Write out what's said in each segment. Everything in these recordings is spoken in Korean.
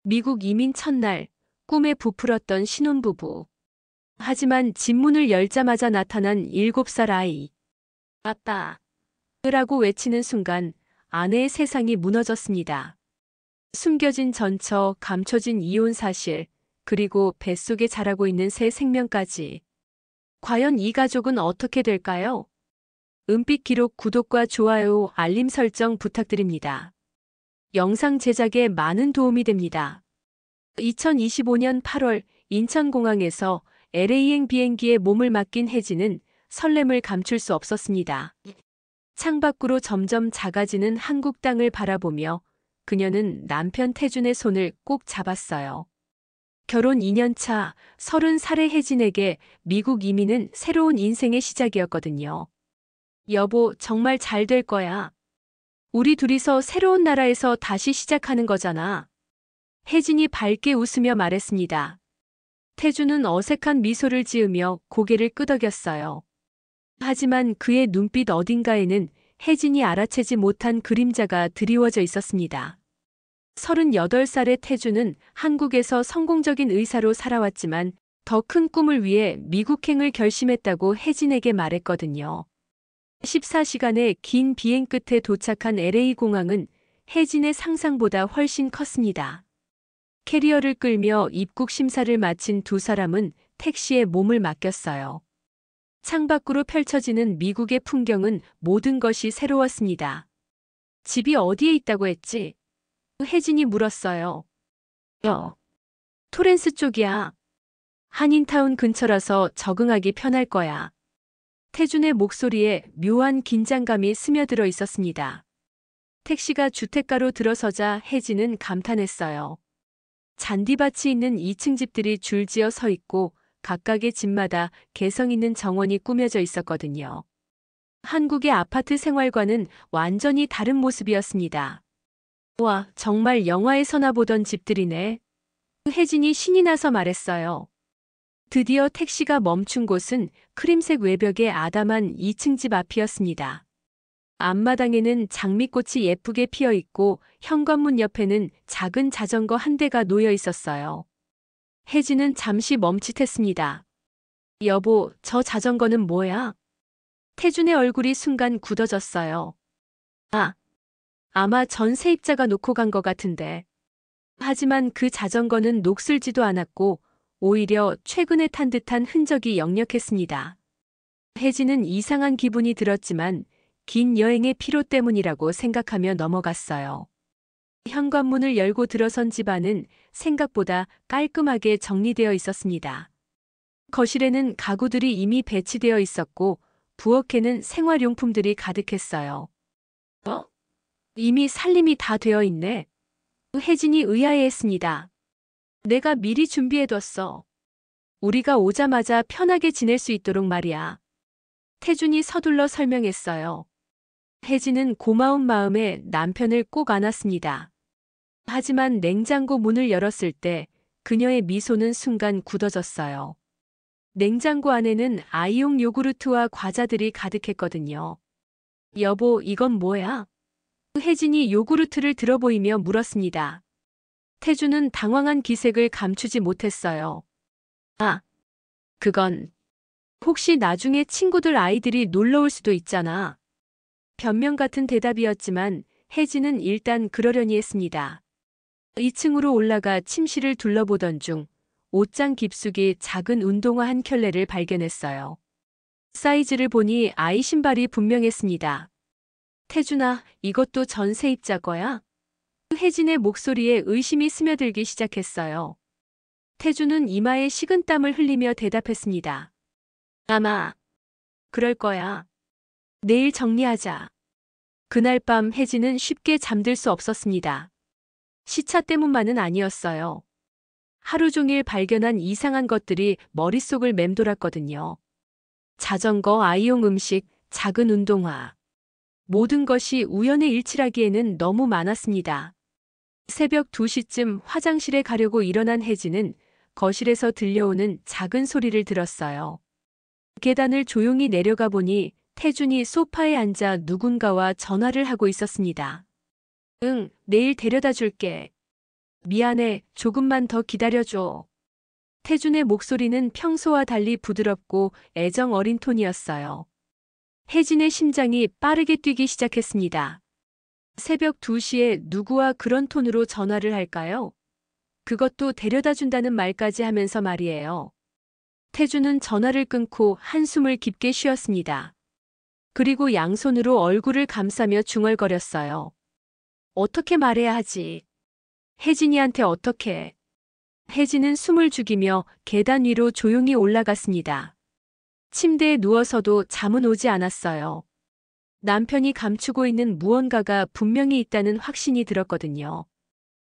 미국 이민 첫날 꿈에 부풀었던 신혼부부. 하지만 집문을 열자마자 나타난 7살 아이. 아빠. 라고 외치는 순간 아내의 세상이 무너졌습니다. 숨겨진 전처, 감춰진 이혼 사실, 그리고 뱃속에 자라고 있는 새 생명까지. 과연 이 가족은 어떻게 될까요? 은빛 기록 구독과 좋아요, 알림 설정 부탁드립니다. 영상 제작에 많은 도움이 됩니다. 2025년 8월 인천공항에서 LA행 비행기에 몸을 맡긴 혜진은 설렘을 감출 수 없었습니다. 창밖으로 점점 작아지는 한국 땅을 바라보며 그녀는 남편 태준의 손을 꼭 잡았어요. 결혼 2년 차 30살의 혜진에게 미국 이민은 새로운 인생의 시작이었거든요. 여보, 정말 잘 될 거야. 우리 둘이서 새로운 나라에서 다시 시작하는 거잖아. 혜진이 밝게 웃으며 말했습니다. 태준은 어색한 미소를 지으며 고개를 끄덕였어요. 하지만 그의 눈빛 어딘가에는 혜진이 알아채지 못한 그림자가 드리워져 있었습니다. 38살의 태준은 한국에서 성공적인 의사로 살아왔지만 더 큰 꿈을 위해 미국행을 결심했다고 혜진에게 말했거든요. 14시간의 긴 비행 끝에 도착한 LA 공항은 혜진의 상상보다 훨씬 컸습니다. 캐리어를 끌며 입국 심사를 마친 두 사람은 택시에 몸을 맡겼어요. 창밖으로 펼쳐지는 미국의 풍경은 모든 것이 새로웠습니다. 집이 어디에 있다고 했지? 혜진이 물었어요. 토렌스 쪽이야. 한인타운 근처라서 적응하기 편할 거야. 태준의 목소리에 묘한 긴장감이 스며들어 있었습니다. 택시가 주택가로 들어서자 혜진은 감탄했어요. 잔디밭이 있는 2층 집들이 줄지어 서 있고 각각의 집마다 개성 있는 정원이 꾸며져 있었거든요. 한국의 아파트 생활과는 완전히 다른 모습이었습니다. 와, 정말 영화에서나 보던 집들이네. 혜진이 신이 나서 말했어요. 드디어 택시가 멈춘 곳은 크림색 외벽의 아담한 2층 집 앞이었습니다. 앞마당에는 장미꽃이 예쁘게 피어 있고 현관문 옆에는 작은 자전거 한 대가 놓여 있었어요. 혜진은 잠시 멈칫했습니다. 여보, 저 자전거는 뭐야? 태준의 얼굴이 순간 굳어졌어요. 아마 전 세입자가 놓고 간 것 같은데. 하지만 그 자전거는 녹슬지도 않았고 오히려 최근에 탄 듯한 흔적이 역력했습니다. 혜진은 이상한 기분이 들었지만 긴 여행의 피로 때문이라고 생각하며 넘어갔어요. 현관문을 열고 들어선 집 안은 생각보다 깔끔하게 정리되어 있었습니다. 거실에는 가구들이 이미 배치되어 있었고 부엌에는 생활용품들이 가득했어요. 이미 살림이 다 되어 있네. 혜진이 의아해했습니다. 내가 미리 준비해뒀어. 우리가 오자마자 편하게 지낼 수 있도록 말이야. 태준이 서둘러 설명했어요. 혜진은 고마운 마음에 남편을 꼭 안았습니다. 하지만 냉장고 문을 열었을 때 그녀의 미소는 순간 굳어졌어요. 냉장고 안에는 아이용 요구르트와 과자들이 가득했거든요. 여보, 이건 뭐야? 혜진이 요구르트를 들어보이며 물었습니다. 태준은 당황한 기색을 감추지 못했어요. 그건 혹시 나중에 친구들 아이들이 놀러 올 수도 있잖아. 변명 같은 대답이었지만 혜진은 일단 그러려니 했습니다. 2층으로 올라가 침실을 둘러보던 중 옷장 깊숙이 작은 운동화 한 켤레를 발견했어요. 사이즈를 보니 아이 신발이 분명했습니다. 태준아, 이것도 전 세입자 거야? 혜진의 목소리에 의심이 스며들기 시작했어요. 태준은 이마에 식은땀을 흘리며 대답했습니다. 아마 그럴 거야. 내일 정리하자. 그날 밤 혜진은 쉽게 잠들 수 없었습니다. 시차 때문만은 아니었어요. 하루 종일 발견한 이상한 것들이 머릿속을 맴돌았거든요. 자전거, 아이용 음식, 작은 운동화. 모든 것이 우연의 일치라기에는 너무 많았습니다. 새벽 2시쯤 화장실에 가려고 일어난 혜진은 거실에서 들려오는 작은 소리를 들었어요. 계단을 조용히 내려가 보니 태준이 소파에 앉아 누군가와 전화를 하고 있었습니다. 응, 내일 데려다 줄게. 미안해, 조금만 더 기다려줘. 태준의 목소리는 평소와 달리 부드럽고 애정 어린 톤이었어요. 혜진의 심장이 빠르게 뛰기 시작했습니다. 새벽 2시에 누구와 그런 톤으로 전화를 할까요? 그것도 데려다 준다는 말까지 하면서 말이에요. 태준은 전화를 끊고 한숨을 깊게 쉬었습니다. 그리고 양손으로 얼굴을 감싸며 중얼거렸어요. 어떻게 말해야 하지? 혜진이한테 어떻게? 혜진은 숨을 죽이며 계단 위로 조용히 올라갔습니다. 침대에 누워서도 잠은 오지 않았어요. 남편이 감추고 있는 무언가가 분명히 있다는 확신이 들었거든요.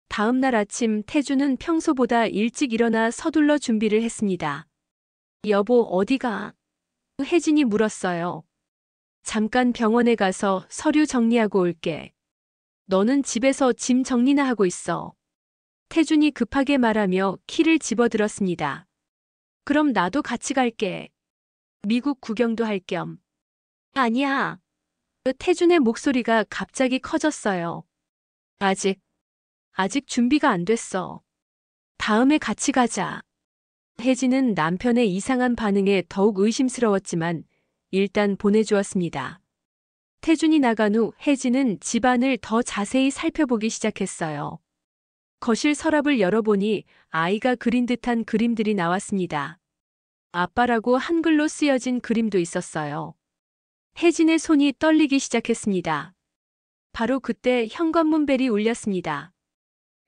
다음 날 아침 태준은 평소보다 일찍 일어나 서둘러 준비를 했습니다. 여보, 어디가? 혜진이 물었어요. 잠깐 병원에 가서 서류 정리하고 올게. 너는 집에서 짐 정리나 하고 있어. 태준이 급하게 말하며 키를 집어들었습니다. 그럼 나도 같이 갈게. 미국 구경도 할 겸. 아니야. 태준의 목소리가 갑자기 커졌어요. 아직 준비가 안 됐어. 다음에 같이 가자. 혜진은 남편의 이상한 반응에 더욱 의심스러웠지만 일단 보내주었습니다. 태준이 나간 후 혜진은 집안을 더 자세히 살펴보기 시작했어요. 거실 서랍을 열어보니 아이가 그린 듯한 그림들이 나왔습니다. 아빠라고 한글로 쓰여진 그림도 있었어요. 혜진의 손이 떨리기 시작했습니다. 바로 그때 현관문 벨이 울렸습니다.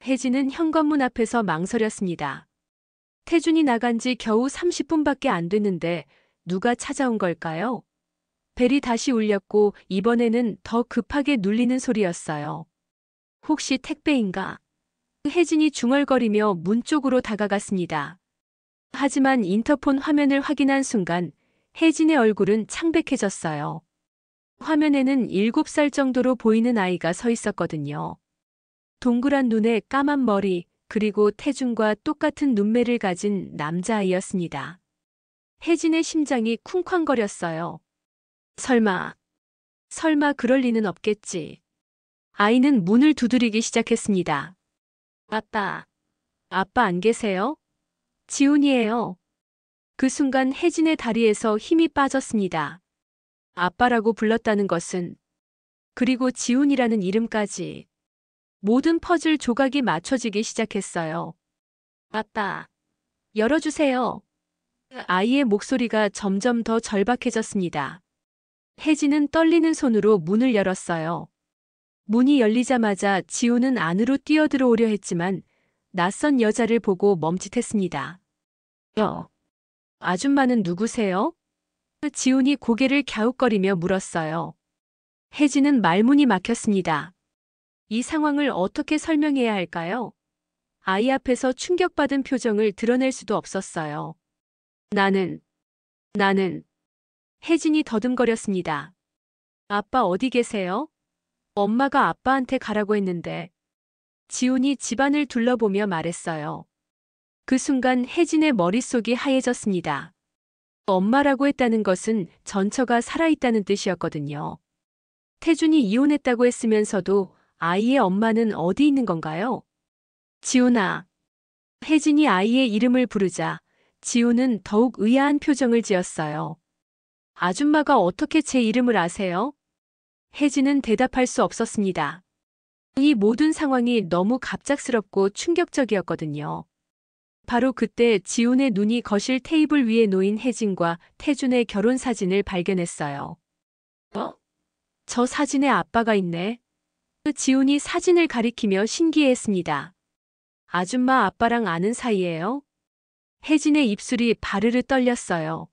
혜진은 현관문 앞에서 망설였습니다. 태준이 나간 지 겨우 30분밖에 안 됐는데 누가 찾아온 걸까요? 벨이 다시 울렸고 이번에는 더 급하게 눌리는 소리였어요. 혹시 택배인가? 혜진이 중얼거리며 문 쪽으로 다가갔습니다. 하지만 인터폰 화면을 확인한 순간 혜진의 얼굴은 창백해졌어요. 화면에는 7살 정도로 보이는 아이가 서 있었거든요. 동그란 눈에 까만 머리, 그리고 태준과 똑같은 눈매를 가진 남자아이였습니다. 혜진의 심장이 쿵쾅거렸어요. 설마 그럴 리는 없겠지. 아이는 문을 두드리기 시작했습니다. 아빠 안 계세요? 지훈이에요. 그 순간 혜진의 다리에서 힘이 빠졌습니다. 아빠라고 불렀다는 것은, 그리고 지훈이라는 이름까지. 모든 퍼즐 조각이 맞춰지기 시작했어요. 아빠, 열어주세요. 아이의 목소리가 점점 더 절박해졌습니다. 혜진은 떨리는 손으로 문을 열었어요. 문이 열리자마자 지훈은 안으로 뛰어들어오려 했지만 낯선 여자를 보고 멈칫했습니다. 아줌마는 누구세요? 지훈이 고개를 갸웃거리며 물었어요. 혜진은 말문이 막혔습니다. 이 상황을 어떻게 설명해야 할까요? 아이 앞에서 충격받은 표정을 드러낼 수도 없었어요. 나는 혜진이 더듬거렸습니다. 아빠 어디 계세요? 엄마가 아빠한테 가라고 했는데. 지훈이 집안을 둘러보며 말했어요. 그 순간 혜진의 머릿속이 하얘졌습니다. 엄마라고 했다는 것은 전처가 살아있다는 뜻이었거든요. 태준이 이혼했다고 했으면서도 아이의 엄마는 어디 있는 건가요? 지훈아. 혜진이 아이의 이름을 부르자 지훈은 더욱 의아한 표정을 지었어요. 아줌마가 어떻게 제 이름을 아세요? 혜진은 대답할 수 없었습니다. 이 모든 상황이 너무 갑작스럽고 충격적이었거든요. 바로 그때 지훈의 눈이 거실 테이블 위에 놓인 혜진과 태준의 결혼 사진을 발견했어요. 저 사진에 아빠가 있네. 지훈이 사진을 가리키며 신기해했습니다. 아줌마 아빠랑 아는 사이예요? 혜진의 입술이 바르르 떨렸어요.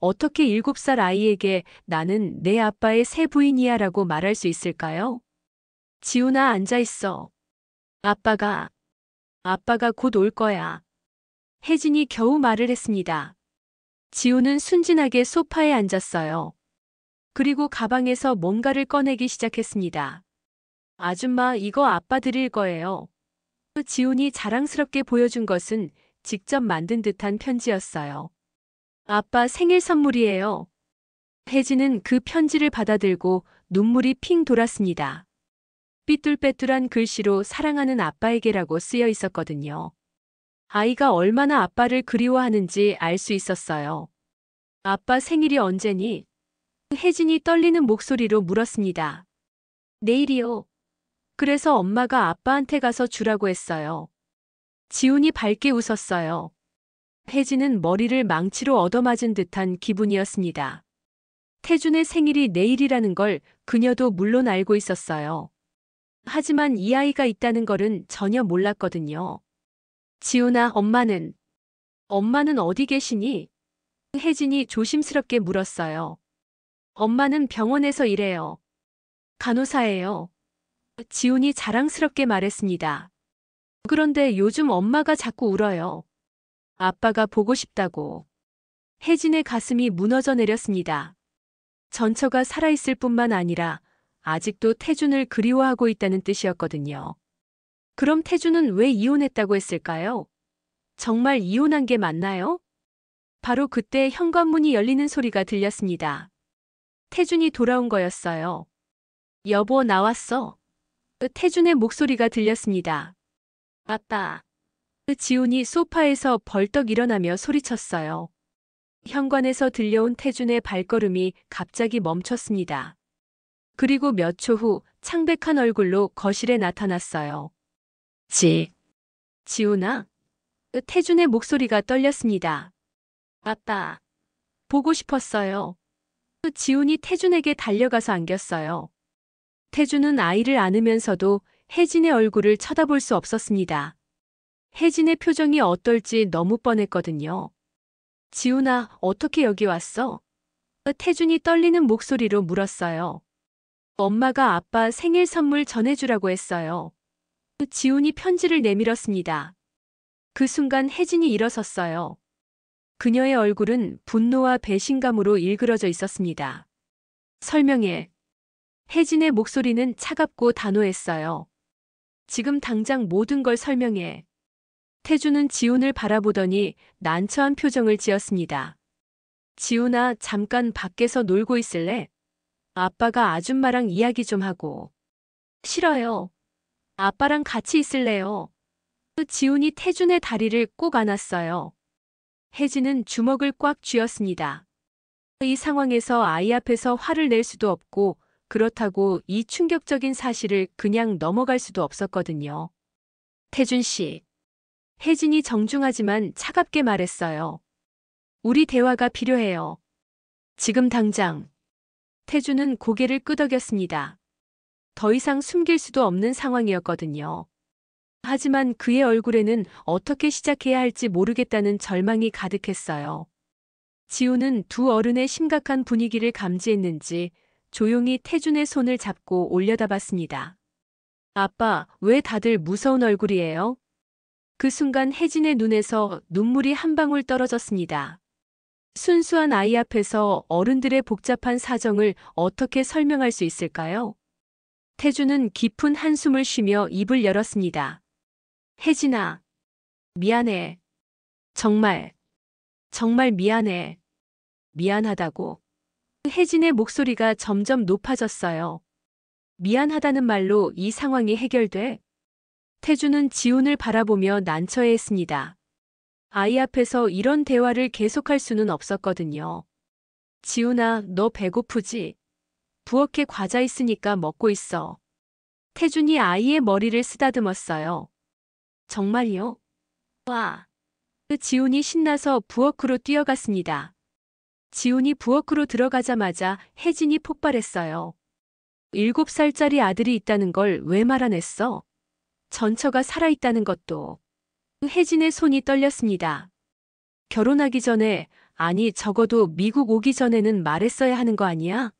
어떻게 7살 아이에게 나는 내 아빠의 새 부인이야 라고 말할 수 있을까요? 지훈아, 앉아있어. 아빠가 곧 올 거야. 혜진이 겨우 말을 했습니다. 지훈은 순진하게 소파에 앉았어요. 그리고 가방에서 뭔가를 꺼내기 시작했습니다. 아줌마, 이거 아빠 드릴 거예요. 지훈이 자랑스럽게 보여준 것은 직접 만든 듯한 편지였어요. 아빠 생일 선물이에요. 혜진은 그 편지를 받아들고 눈물이 핑 돌았습니다. 삐뚤빼뚤한 글씨로 사랑하는 아빠에게라고 쓰여 있었거든요. 아이가 얼마나 아빠를 그리워하는지 알 수 있었어요. 아빠 생일이 언제니? 혜진이 떨리는 목소리로 물었습니다. 내일이요. 그래서 엄마가 아빠한테 가서 주라고 했어요. 지훈이 밝게 웃었어요. 혜진은 머리를 망치로 얻어맞은 듯한 기분이었습니다. 태준의 생일이 내일이라는 걸 그녀도 물론 알고 있었어요. 하지만 이 아이가 있다는 걸은 전혀 몰랐거든요. 지훈아, 엄마는 어디 계시니? 혜진이 조심스럽게 물었어요. 엄마는 병원에서 일해요. 간호사예요. 지훈이 자랑스럽게 말했습니다. 그런데 요즘 엄마가 자꾸 울어요. 아빠가 보고 싶다고. 혜진의 가슴이 무너져 내렸습니다. 전처가 살아있을 뿐만 아니라 아직도 태준을 그리워하고 있다는 뜻이었거든요. 그럼 태준은 왜 이혼했다고 했을까요? 정말 이혼한 게 맞나요? 바로 그때 현관문이 열리는 소리가 들렸습니다. 태준이 돌아온 거였어요. 여보, 나왔어. 태준의 목소리가 들렸습니다. 아빠. 지훈이 소파에서 벌떡 일어나며 소리쳤어요. 현관에서 들려온 태준의 발걸음이 갑자기 멈췄습니다. 그리고 몇 초 후 창백한 얼굴로 거실에 나타났어요. 지훈아? 태준의 목소리가 떨렸습니다. 아빠. 보고 싶었어요. 지훈이 태준에게 달려가서 안겼어요. 태준은 아이를 안으면서도 혜진의 얼굴을 쳐다볼 수 없었습니다. 혜진의 표정이 어떨지 너무 뻔했거든요. 지훈아, 어떻게 여기 왔어? 태준이 떨리는 목소리로 물었어요. 엄마가 아빠 생일 선물 전해주라고 했어요. 지훈이 편지를 내밀었습니다. 그 순간 혜진이 일어섰어요. 그녀의 얼굴은 분노와 배신감으로 일그러져 있었습니다. 설명해. 혜진의 목소리는 차갑고 단호했어요. 지금 당장 모든 걸 설명해. 태준은 지훈을 바라보더니 난처한 표정을 지었습니다. 지훈아, 잠깐 밖에서 놀고 있을래? 아빠가 아줌마랑 이야기 좀 하고. 싫어요. 아빠랑 같이 있을래요. 지훈이 태준의 다리를 꼭 안았어요. 혜진은 주먹을 꽉 쥐었습니다. 이 상황에서 아이 앞에서 화를 낼 수도 없고 그렇다고 이 충격적인 사실을 그냥 넘어갈 수도 없었거든요. 태준 씨. 혜진이 정중하지만 차갑게 말했어요. 우리 대화가 필요해요. 지금 당장. 태준은 고개를 끄덕였습니다. 더 이상 숨길 수도 없는 상황이었거든요. 하지만 그의 얼굴에는 어떻게 시작해야 할지 모르겠다는 절망이 가득했어요. 지훈은 두 어른의 심각한 분위기를 감지했는지 조용히 태준의 손을 잡고 올려다봤습니다. 아빠, 왜 다들 무서운 얼굴이에요? 그 순간 혜진의 눈에서 눈물이 한 방울 떨어졌습니다. 순수한 아이 앞에서 어른들의 복잡한 사정을 어떻게 설명할 수 있을까요? 태준은 깊은 한숨을 쉬며 입을 열었습니다. 혜진아, 미안해. 정말 미안해. 미안하다고. 혜진의 목소리가 점점 높아졌어요. 미안하다는 말로 이 상황이 해결돼? 태준은 지훈을 바라보며 난처해했습니다. 아이 앞에서 이런 대화를 계속할 수는 없었거든요. 지훈아, 너 배고프지? 부엌에 과자 있으니까 먹고 있어. 태준이 아이의 머리를 쓰다듬었어요. 정말요? 와. 지훈이 신나서 부엌으로 뛰어갔습니다. 지훈이 부엌으로 들어가자마자 혜진이 폭발했어요. 7살짜리 아들이 있다는 걸 왜 말 안 했어? 전처가 살아있다는 것도. 혜진의 손이 떨렸습니다. 결혼하기 전에, 아니 적어도 미국 오기 전에는 말했어야 하는 거 아니야?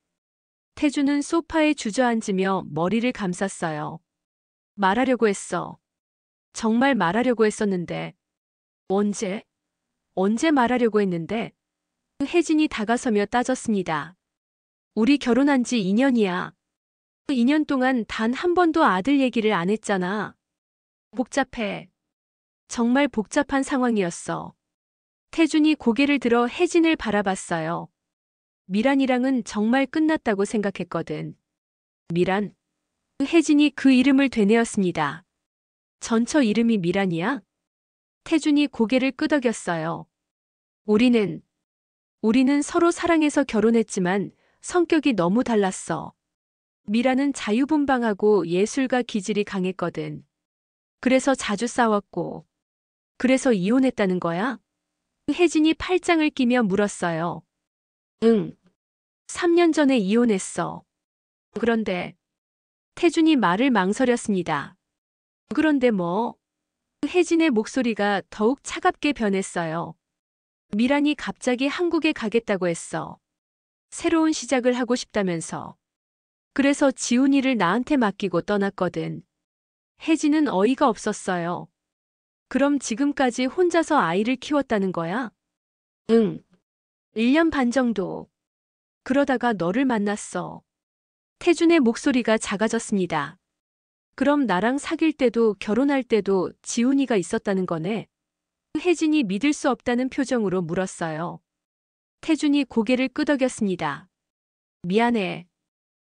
태준은 소파에 주저앉으며 머리를 감쌌어요. 말하려고 했어. 정말 말하려고 했었는데. 언제 말하려고 했는데? 혜진이 다가서며 따졌습니다. 우리 결혼한 지 2년이야. 2년 동안 단 한 번도 아들 얘기를 안 했잖아. 복잡해. 정말 복잡한 상황이었어. 태준이 고개를 들어 혜진을 바라봤어요. 미란이랑은 정말 끝났다고 생각했거든. 미란? 혜진이 그 이름을 되뇌었습니다. 전처 이름이 미란이야? 태준이 고개를 끄덕였어요. 우리는 서로 사랑해서 결혼했지만 성격이 너무 달랐어. 미라는 자유분방하고 예술가 기질이 강했거든. 그래서 자주 싸웠고, 그래서 이혼했다는 거야? 혜진이 팔짱을 끼며 물었어요. 응. 3년 전에 이혼했어. 그런데 태준이 말을 망설였습니다. 그런데 뭐? 혜진의 목소리가 더욱 차갑게 변했어요. 미란이 갑자기 한국에 가겠다고 했어. 새로운 시작을 하고 싶다면서. 그래서 지훈이를 나한테 맡기고 떠났거든. 혜진은 어이가 없었어요. 그럼 지금까지 혼자서 아이를 키웠다는 거야? 응. 1년 반 정도. 그러다가 너를 만났어. 태준의 목소리가 작아졌습니다. 그럼 나랑 사귈 때도 결혼할 때도 지훈이가 있었다는 거네? 혜진이 믿을 수 없다는 표정으로 물었어요. 태준이 고개를 끄덕였습니다. 미안해.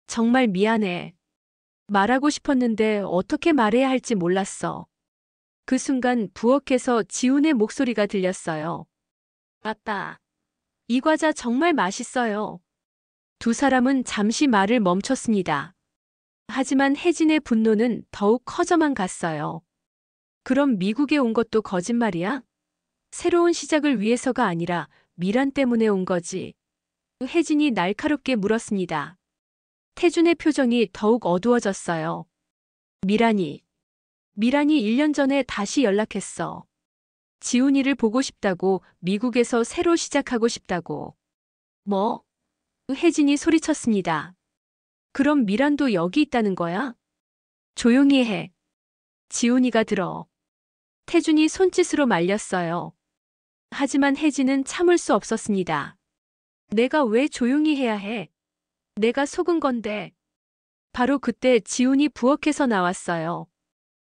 정말 미안해. 말하고 싶었는데 어떻게 말해야 할지 몰랐어. 그 순간 부엌에서 지훈의 목소리가 들렸어요. 아빠, 이 과자 정말 맛있어요. 두 사람은 잠시 말을 멈췄습니다. 하지만 혜진의 분노는 더욱 커져만 갔어요. 그럼 미국에 온 것도 거짓말이야? 새로운 시작을 위해서가 아니라 미란 때문에 온 거지. 혜진이 날카롭게 물었습니다. 태준의 표정이 더욱 어두워졌어요. 미란이 1년 전에 다시 연락했어. 지훈이를 보고 싶다고, 미국에서 새로 시작하고 싶다고. 뭐? 혜진이 소리쳤습니다. 그럼 미란도 여기 있다는 거야? 조용히 해. 지훈이가 들어. 태준이 손짓으로 말렸어요. 하지만 혜진은 참을 수 없었습니다. 내가 왜 조용히 해야 해? 내가 속은 건데. 바로 그때 지훈이 부엌에서 나왔어요.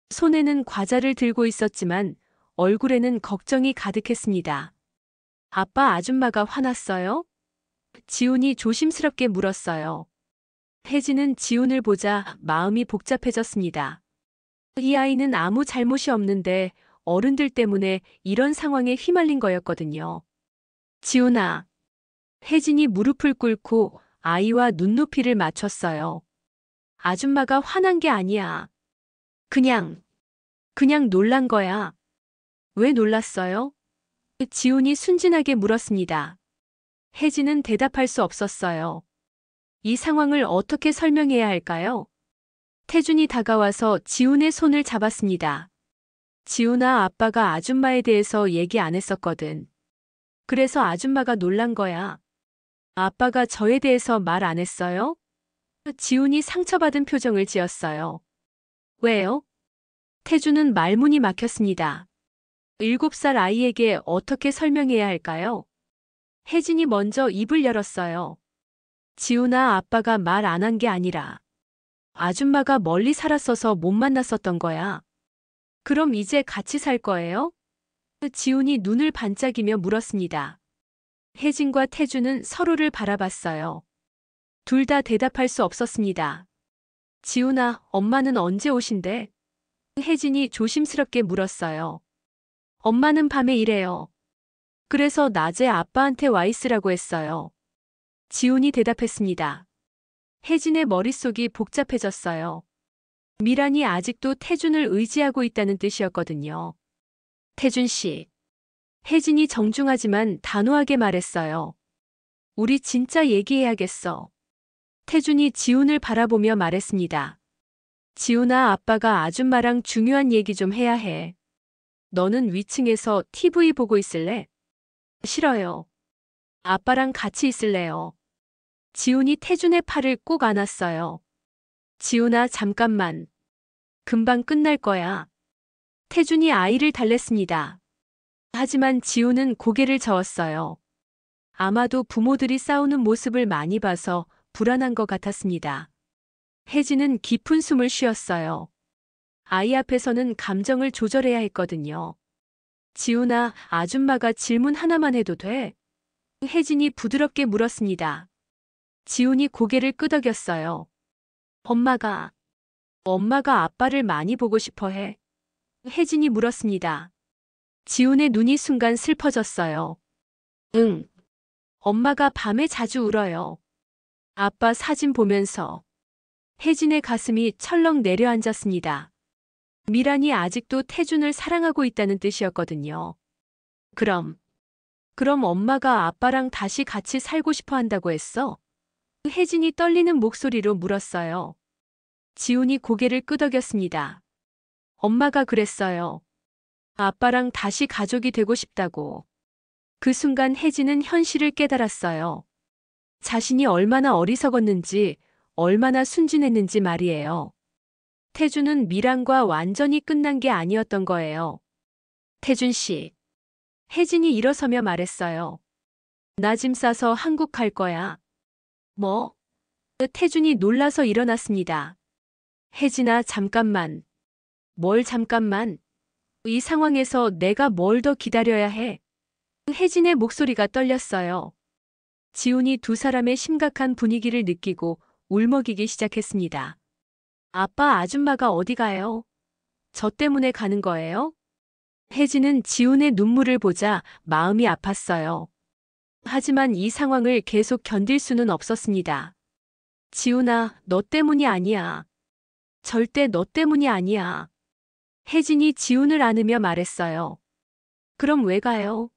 손에는 과자를 들고 있었지만 얼굴에는 걱정이 가득했습니다. 아빠 아줌마가 화났어요? 지훈이 조심스럽게 물었어요. 혜진은 지훈을 보자 마음이 복잡해졌습니다. 이 아이는 아무 잘못이 없는데 어른들 때문에 이런 상황에 휘말린 거였거든요. 지훈아. 혜진이 무릎을 꿇고 아이와 눈높이를 맞췄어요. 아줌마가 화난 게 아니야. 그냥 놀란 거야. 왜 놀랐어요? 지훈이 순진하게 물었습니다. 혜진은 대답할 수 없었어요. 이 상황을 어떻게 설명해야 할까요? 태준이 다가와서 지훈의 손을 잡았습니다. 지훈아, 아빠가 아줌마에 대해서 얘기 안 했었거든. 그래서 아줌마가 놀란 거야. 아빠가 저에 대해서 말 안 했어요? 지훈이 상처받은 표정을 지었어요. 왜요? 태준은 말문이 막혔습니다. 7살 아이에게 어떻게 설명해야 할까요? 혜진이 먼저 입을 열었어요. 지훈아, 아빠가 말 안 한 게 아니라 아줌마가 멀리 살았어서 못 만났었던 거야. 그럼 이제 같이 살 거예요? 지훈이 눈을 반짝이며 물었습니다. 혜진과 태준은 서로를 바라봤어요. 둘 다 대답할 수 없었습니다. 지훈아, 엄마는 언제 오신대? 혜진이 조심스럽게 물었어요. 엄마는 밤에 일해요. 그래서 낮에 아빠한테 와 있으라고 했어요. 지훈이 대답했습니다. 혜진의 머릿속이 복잡해졌어요. 미란이 아직도 태준을 의지하고 있다는 뜻이었거든요. 태준 씨. 혜진이 정중하지만 단호하게 말했어요. 우리 진짜 얘기해야겠어. 태준이 지훈을 바라보며 말했습니다. 지훈아, 아빠가 아줌마랑 중요한 얘기 좀 해야 해. 너는 위층에서 TV 보고 있을래? 싫어요. 아빠랑 같이 있을래요. 지훈이 태준의 팔을 꼭 안았어요. 지훈아, 잠깐만. 금방 끝날 거야. 태준이 아이를 달랬습니다. 하지만 지훈은 고개를 저었어요. 아마도 부모들이 싸우는 모습을 많이 봐서 불안한 것 같았습니다. 혜진은 깊은 숨을 쉬었어요. 아이 앞에서는 감정을 조절해야 했거든요. 지훈아, 아줌마가 질문 하나만 해도 돼? 혜진이 부드럽게 물었습니다. 지훈이 고개를 끄덕였어요. 엄마가 엄마가 아빠를 많이 보고 싶어 해. 혜진이 물었습니다. 지훈의 눈이 순간 슬퍼졌어요. 응. 엄마가 밤에 자주 울어요. 아빠 사진 보면서. 혜진의 가슴이 철렁 내려앉았습니다. 미란이 아직도 태준을 사랑하고 있다는 뜻이었거든요. 그럼 엄마가 아빠랑 다시 같이 살고 싶어 한다고 했어? 혜진이 떨리는 목소리로 물었어요. 지훈이 고개를 끄덕였습니다. 엄마가 그랬어요. 아빠랑 다시 가족이 되고 싶다고. 그 순간 혜진은 현실을 깨달았어요. 자신이 얼마나 어리석었는지, 얼마나 순진했는지 말이에요. 태준은 미란과 완전히 끝난 게 아니었던 거예요. 태준 씨. 혜진이 일어서며 말했어요. 나 짐 싸서 한국 갈 거야. 뭐? 태준이 놀라서 일어났습니다. 혜진아, 잠깐만. 뭘 잠깐만? 이 상황에서 내가 뭘 더 기다려야 해? 혜진의 목소리가 떨렸어요. 지훈이 두 사람의 심각한 분위기를 느끼고 울먹이기 시작했습니다. 아빠, 아줌마가 어디 가요? 저 때문에 가는 거예요? 혜진은 지훈의 눈물을 보자 마음이 아팠어요. 하지만 이 상황을 계속 견딜 수는 없었습니다. 지훈아, 너 때문이 아니야. 절대 너 때문이 아니야. 혜진이 지훈을 안으며 말했어요. 그럼 왜 가요?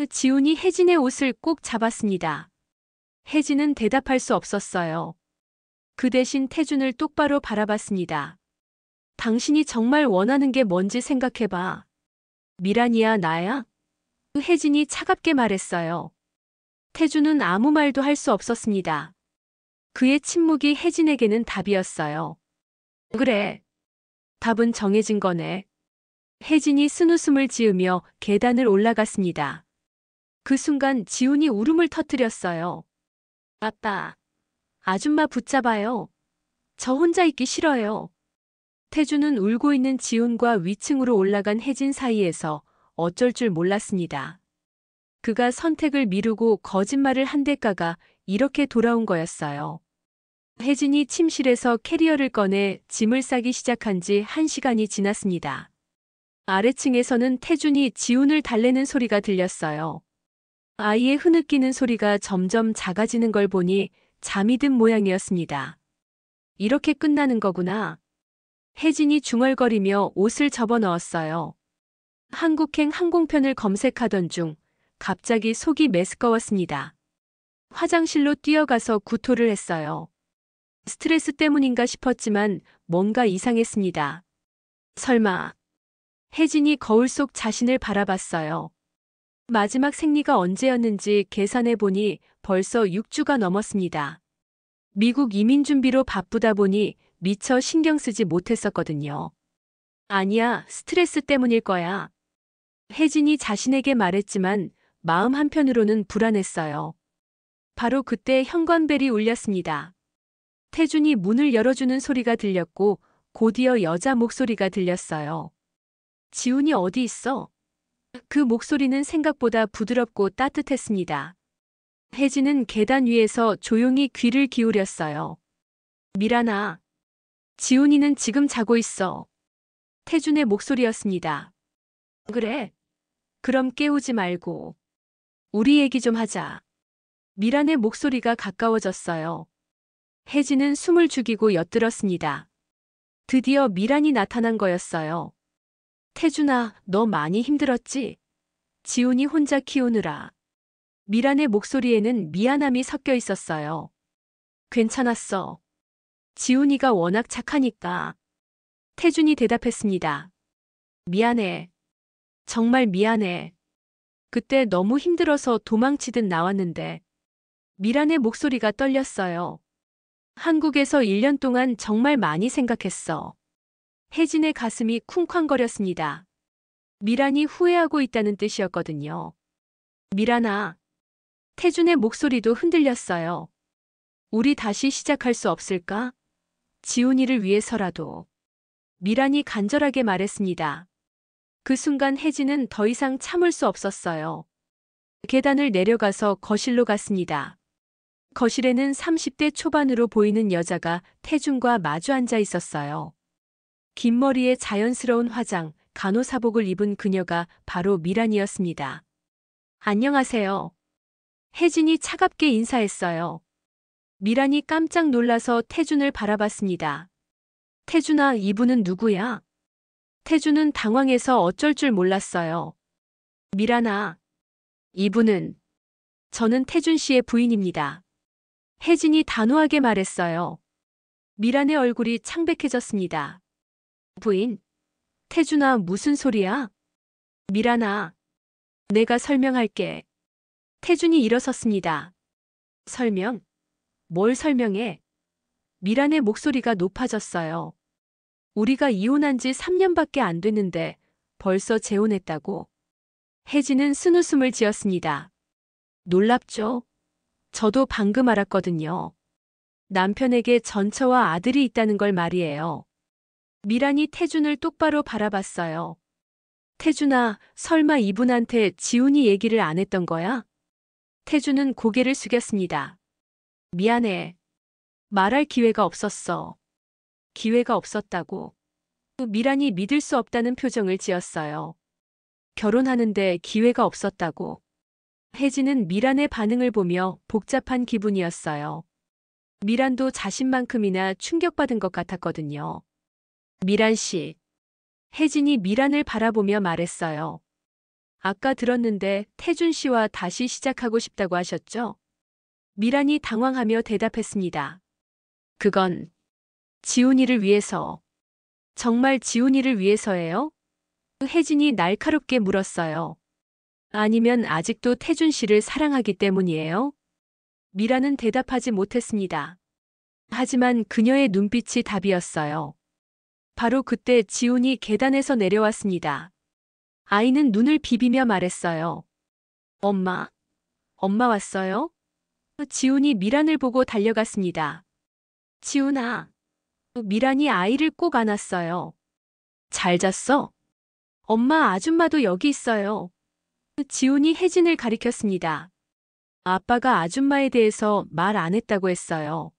지훈이 혜진의 옷을 꼭 잡았습니다. 혜진은 대답할 수 없었어요. 그 대신 태준을 똑바로 바라봤습니다. 당신이 정말 원하는 게 뭔지 생각해봐. 미란이야, 나야? 혜진이 차갑게 말했어요. 태준은 아무 말도 할 수 없었습니다. 그의 침묵이 혜진에게는 답이었어요. 그래. 답은 정해진 거네. 혜진이 쓴웃음을 지으며 계단을 올라갔습니다. 그 순간 지훈이 울음을 터뜨렸어요. 아빠. 아줌마 붙잡아요. 저 혼자 있기 싫어요. 태준은 울고 있는 지훈과 위층으로 올라간 혜진 사이에서 어쩔 줄 몰랐습니다. 그가 선택을 미루고 거짓말을 한 대가가 이렇게 돌아온 거였어요. 혜진이 침실에서 캐리어를 꺼내 짐을 싸기 시작한 지 1시간이 지났습니다. 아래층에서는 태준이 지훈을 달래는 소리가 들렸어요. 아이의 흐느끼는 소리가 점점 작아지는 걸 보니 잠이 든 모양이었습니다. 이렇게 끝나는 거구나. 혜진이 중얼거리며 옷을 접어넣었어요. 한국행 항공편을 검색하던 중 갑자기 속이 메스꺼웠습니다. 화장실로 뛰어가서 구토를 했어요. 스트레스 때문인가 싶었지만 뭔가 이상했습니다. 설마. 혜진이 거울 속 자신을 바라봤어요. 마지막 생리가 언제였는지 계산해 보니 벌써 6주가 넘었습니다. 미국 이민 준비로 바쁘다 보니 미처 신경 쓰지 못했었거든요. 아니야, 스트레스 때문일 거야. 혜진이 자신에게 말했지만 마음 한편으로는 불안했어요. 바로 그때 현관벨이 울렸습니다. 태준이 문을 열어주는 소리가 들렸고 곧이어 여자 목소리가 들렸어요. 지훈이 어디 있어? 그 목소리는 생각보다 부드럽고 따뜻했습니다. 혜진은 계단 위에서 조용히 귀를 기울였어요. 미란아. 지훈이는 지금 자고 있어. 태준의 목소리였습니다. 그래? 그럼 깨우지 말고. 우리 얘기 좀 하자. 미란의 목소리가 가까워졌어요. 혜진은 숨을 죽이고 엿들었습니다. 드디어 미란이 나타난 거였어요. 태준아, 너 많이 힘들었지? 지훈이 혼자 키우느라. 미란의 목소리에는 미안함이 섞여 있었어요. 괜찮았어. 지훈이가 워낙 착하니까. 태준이 대답했습니다. 미안해. 정말 미안해. 그때 너무 힘들어서 도망치듯 나왔는데. 미란의 목소리가 떨렸어요. 한국에서 1년 동안 정말 많이 생각했어. 혜진의 가슴이 쿵쾅거렸습니다. 미란이 후회하고 있다는 뜻이었거든요. 미란아. 태준의 목소리도 흔들렸어요. 우리 다시 시작할 수 없을까? 지훈이를 위해서라도. 미란이 간절하게 말했습니다. 그 순간 혜진은 더 이상 참을 수 없었어요. 계단을 내려가서 거실로 갔습니다. 거실에는 30대 초반으로 보이는 여자가 태준과 마주 앉아 있었어요. 긴 머리에 자연스러운 화장, 간호사복을 입은 그녀가 바로 미란이었습니다. 안녕하세요. 혜진이 차갑게 인사했어요. 미란이 깜짝 놀라서 태준을 바라봤습니다. 태준아, 이분은 누구야? 태준은 당황해서 어쩔 줄 몰랐어요. 미란아, 이분은 저는 태준 씨의 부인입니다. 혜진이 단호하게 말했어요. 미란의 얼굴이 창백해졌습니다. 부인? 태준아, 무슨 소리야? 미란아, 내가 설명할게. 태준이 일어섰습니다. 설명? 뭘 설명해? 미란의 목소리가 높아졌어요. 우리가 이혼한 지 3년밖에 안 됐는데 벌써 재혼했다고. 혜진은 쓴웃음을 지었습니다. 놀랍죠? 저도 방금 알았거든요. 남편에게 전처와 아들이 있다는 걸 말이에요. 미란이 태준을 똑바로 바라봤어요. 태준아, 설마 이분한테 지훈이 얘기를 안 했던 거야? 태준은 고개를 숙였습니다. 미안해. 말할 기회가 없었어. 기회가 없었다고. 미란이 믿을 수 없다는 표정을 지었어요. 결혼하는데 기회가 없었다고. 혜진은 미란의 반응을 보며 복잡한 기분이었어요. 미란도 자신만큼이나 충격받은 것 같았거든요. 미란 씨. 혜진이 미란을 바라보며 말했어요. 아까 들었는데 태준 씨와 다시 시작하고 싶다고 하셨죠? 미란이 당황하며 대답했습니다. 그건 지훈이를 위해서. 정말 지훈이를 위해서예요? 혜진이 날카롭게 물었어요. 아니면 아직도 태준 씨를 사랑하기 때문이에요? 미란은 대답하지 못했습니다. 하지만 그녀의 눈빛이 답이었어요. 바로 그때 지훈이 계단에서 내려왔습니다. 아이는 눈을 비비며 말했어요. 엄마, 엄마 왔어요? 지훈이 미란을 보고 달려갔습니다. 지훈아. 미란이 아이를 꼭 안았어요. 잘 잤어? 엄마, 아줌마도 여기 있어요. 지훈이 혜진을 가리켰습니다. 아빠가 아줌마에 대해서 말 안 했다고 했어요.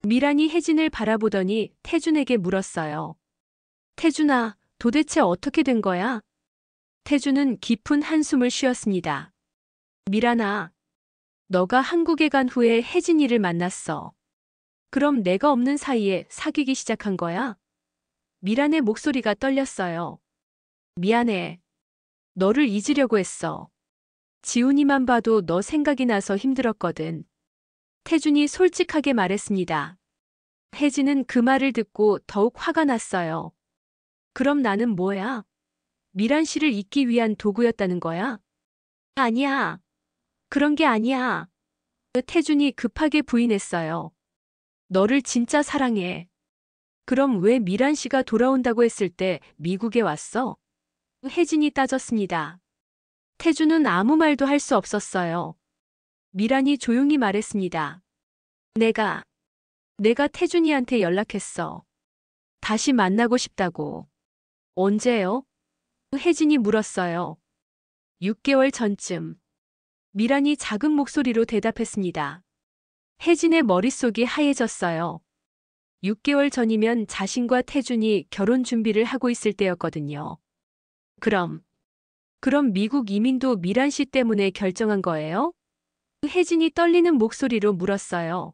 미란이 혜진을 바라보더니 태준에게 물었어요. 태준아, 도대체 어떻게 된 거야? 태준은 깊은 한숨을 쉬었습니다. 미란아, 너가 한국에 간 후에 혜진이를 만났어. 그럼 내가 없는 사이에 사귀기 시작한 거야? 미란의 목소리가 떨렸어요. 미안해. 너를 잊으려고 했어. 지훈이만 봐도 너 생각이 나서 힘들었거든. 태준이 솔직하게 말했습니다. 혜진은 그 말을 듣고 더욱 화가 났어요. 그럼 나는 뭐야? 미란 씨를 잊기 위한 도구였다는 거야? 아니야. 그런 게 아니야. 태준이 급하게 부인했어요. 너를 진짜 사랑해. 그럼 왜 미란 씨가 돌아온다고 했을 때 미국에 왔어? 혜진이 따졌습니다. 태준은 아무 말도 할 수 없었어요. 미란이 조용히 말했습니다. 내가 태준이한테 연락했어. 다시 만나고 싶다고. 언제요? 혜진이 물었어요. 6개월 전쯤. 미란이 작은 목소리로 대답했습니다. 혜진의 머릿속이 하얘졌어요. 6개월 전이면 자신과 태준이 결혼 준비를 하고 있을 때였거든요. 그럼 미국 이민도 미란 씨 때문에 결정한 거예요? 혜진이 떨리는 목소리로 물었어요.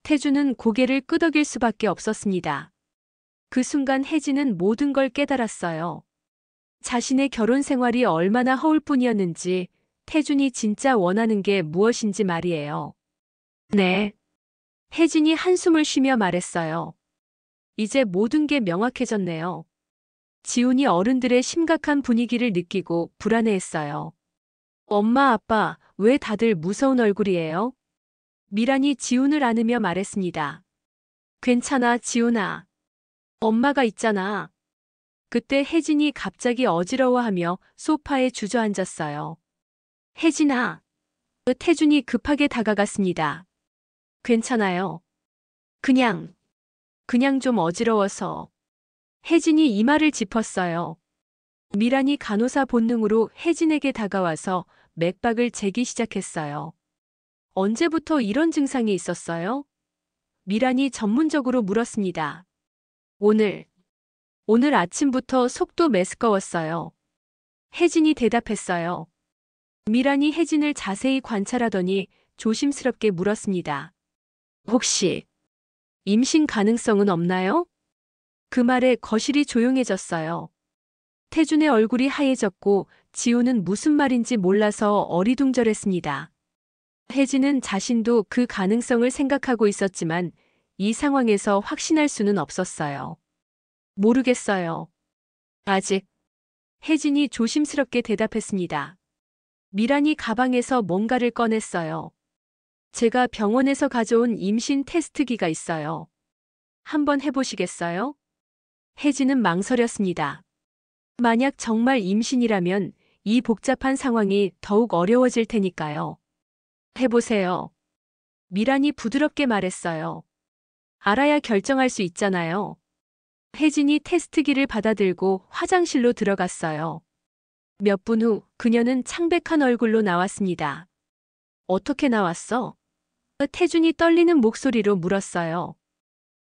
태준은 고개를 끄덕일 수밖에 없었습니다. 그 순간 혜진은 모든 걸 깨달았어요. 자신의 결혼 생활이 얼마나 허울 뿐이었는지, 태준이 진짜 원하는 게 무엇인지 말이에요. 네. 혜진이 한숨을 쉬며 말했어요. 이제 모든 게 명확해졌네요. 지훈이 어른들의 심각한 분위기를 느끼고 불안해했어요. 엄마, 아빠, 왜 다들 무서운 얼굴이에요? 미란이 지훈을 안으며 말했습니다. 괜찮아, 지훈아. 엄마가 있잖아. 그때 혜진이 갑자기 어지러워하며 소파에 주저앉았어요. 혜진아. 태준이 급하게 다가갔습니다. 괜찮아요. 그냥 좀 어지러워서. 혜진이 이마를 짚었어요. 미란이 간호사 본능으로 혜진에게 다가와서 맥박을 재기 시작했어요. 언제부터 이런 증상이 있었어요? 미란이 전문적으로 물었습니다. 오늘 아침부터 속도 메스꺼웠어요. 혜진이 대답했어요. 미란이 혜진을 자세히 관찰하더니 조심스럽게 물었습니다. 혹시 임신 가능성은 없나요? 그 말에 거실이 조용해졌어요. 태준의 얼굴이 하얘졌고 지우는 무슨 말인지 몰라서 어리둥절했습니다. 혜진은 자신도 그 가능성을 생각하고 있었지만 이 상황에서 확신할 수는 없었어요. 모르겠어요. 아직. 혜진이 조심스럽게 대답했습니다. 미란이 가방에서 뭔가를 꺼냈어요. 제가 병원에서 가져온 임신 테스트기가 있어요. 한번 해보시겠어요? 혜진은 망설였습니다. 만약 정말 임신이라면 이 복잡한 상황이 더욱 어려워질 테니까요. 해보세요. 미란이 부드럽게 말했어요. 알아야 결정할 수 있잖아요. 혜진이 테스트기를 받아들고 화장실로 들어갔어요. 몇 분 후 그녀는 창백한 얼굴로 나왔습니다. 어떻게 나왔어? 태준이 떨리는 목소리로 물었어요.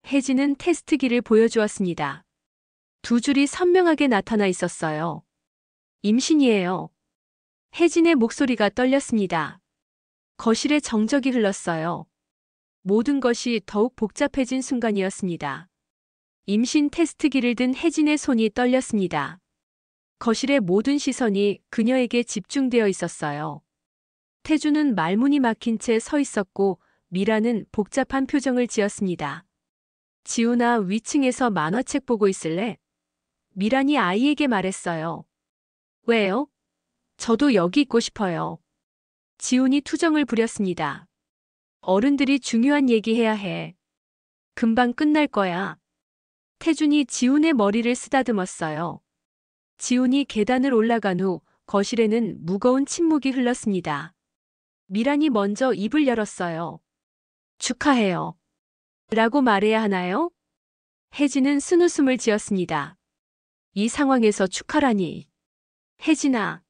혜진은 테스트기를 보여주었습니다. 두 줄이 선명하게 나타나 있었어요. 임신이에요. 혜진의 목소리가 떨렸습니다. 거실에 정적이 흘렀어요. 모든 것이 더욱 복잡해진 순간이었습니다. 임신 테스트기를 든 혜진의 손이 떨렸습니다. 거실의 모든 시선이 그녀에게 집중되어 있었어요. 태주는 말문이 막힌 채 서 있었고 미라는 복잡한 표정을 지었습니다. 지우나 위층에서 만화책 보고 있을래? 미란이 아이에게 말했어요. 왜요? 저도 여기 있고 싶어요. 지훈이 투정을 부렸습니다. 어른들이 중요한 얘기해야 해. 금방 끝날 거야. 태준이 지훈의 머리를 쓰다듬었어요. 지훈이 계단을 올라간 후 거실에는 무거운 침묵이 흘렀습니다. 미란이 먼저 입을 열었어요. 축하해요. 라고 말해야 하나요? 혜진은 쓴웃음을 지었습니다. 이 상황에서 축하라니. 혜진아.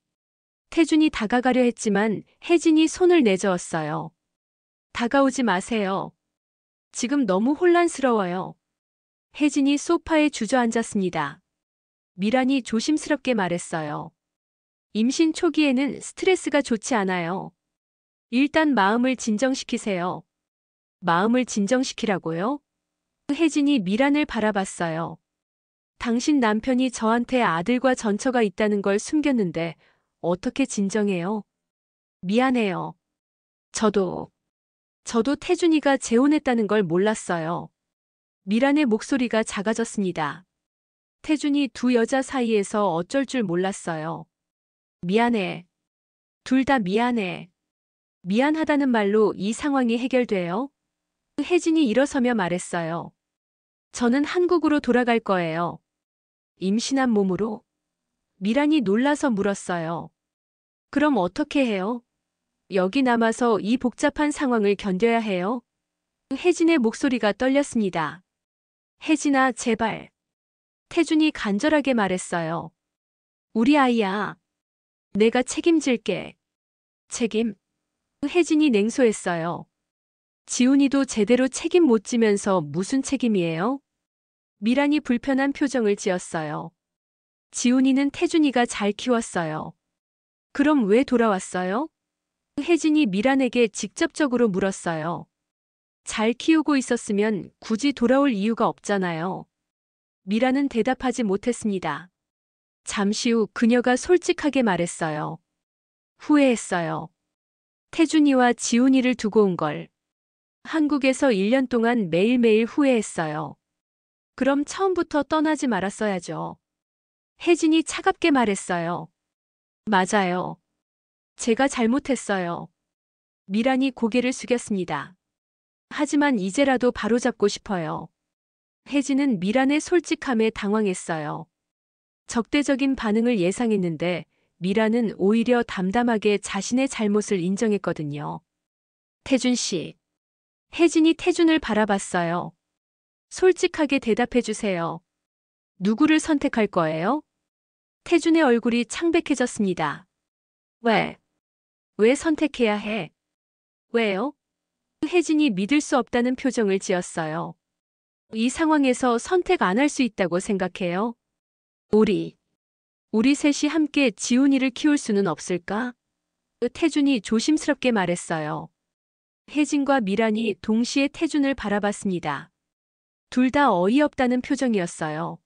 태준이 다가가려 했지만 혜진이 손을 내저었어요. 다가오지 마세요. 지금 너무 혼란스러워요. 혜진이 소파에 주저앉았습니다. 미란이 조심스럽게 말했어요. 임신 초기에는 스트레스가 좋지 않아요. 일단 마음을 진정시키세요. 마음을 진정시키라고요? 혜진이 미란을 바라봤어요. 당신 남편이 저한테 아들과 전처가 있다는 걸 숨겼는데 어떻게 진정해요? 미안해요. 저도 태준이가 재혼했다는 걸 몰랐어요. 미란의 목소리가 작아졌습니다. 태준이 두 여자 사이에서 어쩔 줄 몰랐어요. 미안해. 둘 다 미안해. 미안하다는 말로 이 상황이 해결돼요? 혜진이 일어서며 말했어요. 저는 한국으로 돌아갈 거예요. 임신한 몸으로? 미란이 놀라서 물었어요. 그럼 어떻게 해요? 여기 남아서 이 복잡한 상황을 견뎌야 해요? 혜진의 목소리가 떨렸습니다. 혜진아, 제발. 태준이 간절하게 말했어요. 우리 아이야. 내가 책임질게. 책임? 혜진이 냉소했어요. 지훈이도 제대로 책임 못 지면서 무슨 책임이에요? 미란이 불편한 표정을 지었어요. 지훈이는 태준이가 잘 키웠어요. 그럼 왜 돌아왔어요? 혜진이 미란에게 직접적으로 물었어요. 잘 키우고 있었으면 굳이 돌아올 이유가 없잖아요. 미란은 대답하지 못했습니다. 잠시 후 그녀가 솔직하게 말했어요. 후회했어요. 태준이와 지훈이를 두고 온 걸. 한국에서 1년 동안 매일매일 후회했어요. 그럼 처음부터 떠나지 말았어야죠. 혜진이 차갑게 말했어요. 맞아요. 제가 잘못했어요. 미란이 고개를 숙였습니다. 하지만 이제라도 바로잡고 싶어요. 혜진은 미란의 솔직함에 당황했어요. 적대적인 반응을 예상했는데 미란은 오히려 담담하게 자신의 잘못을 인정했거든요. 태준 씨. 혜진이 태준을 바라봤어요. 솔직하게 대답해 주세요. 누구를 선택할 거예요? 태준의 얼굴이 창백해졌습니다. 왜 선택해야 해? 왜요? 혜진이 믿을 수 없다는 표정을 지었어요. 이 상황에서 선택 안 할 수 있다고 생각해요. 우리, 우리 셋이 함께 지훈이를 키울 수는 없을까? 태준이 조심스럽게 말했어요. 혜진과 미란이 동시에 태준을 바라봤습니다. 둘 다 어이없다는 표정이었어요.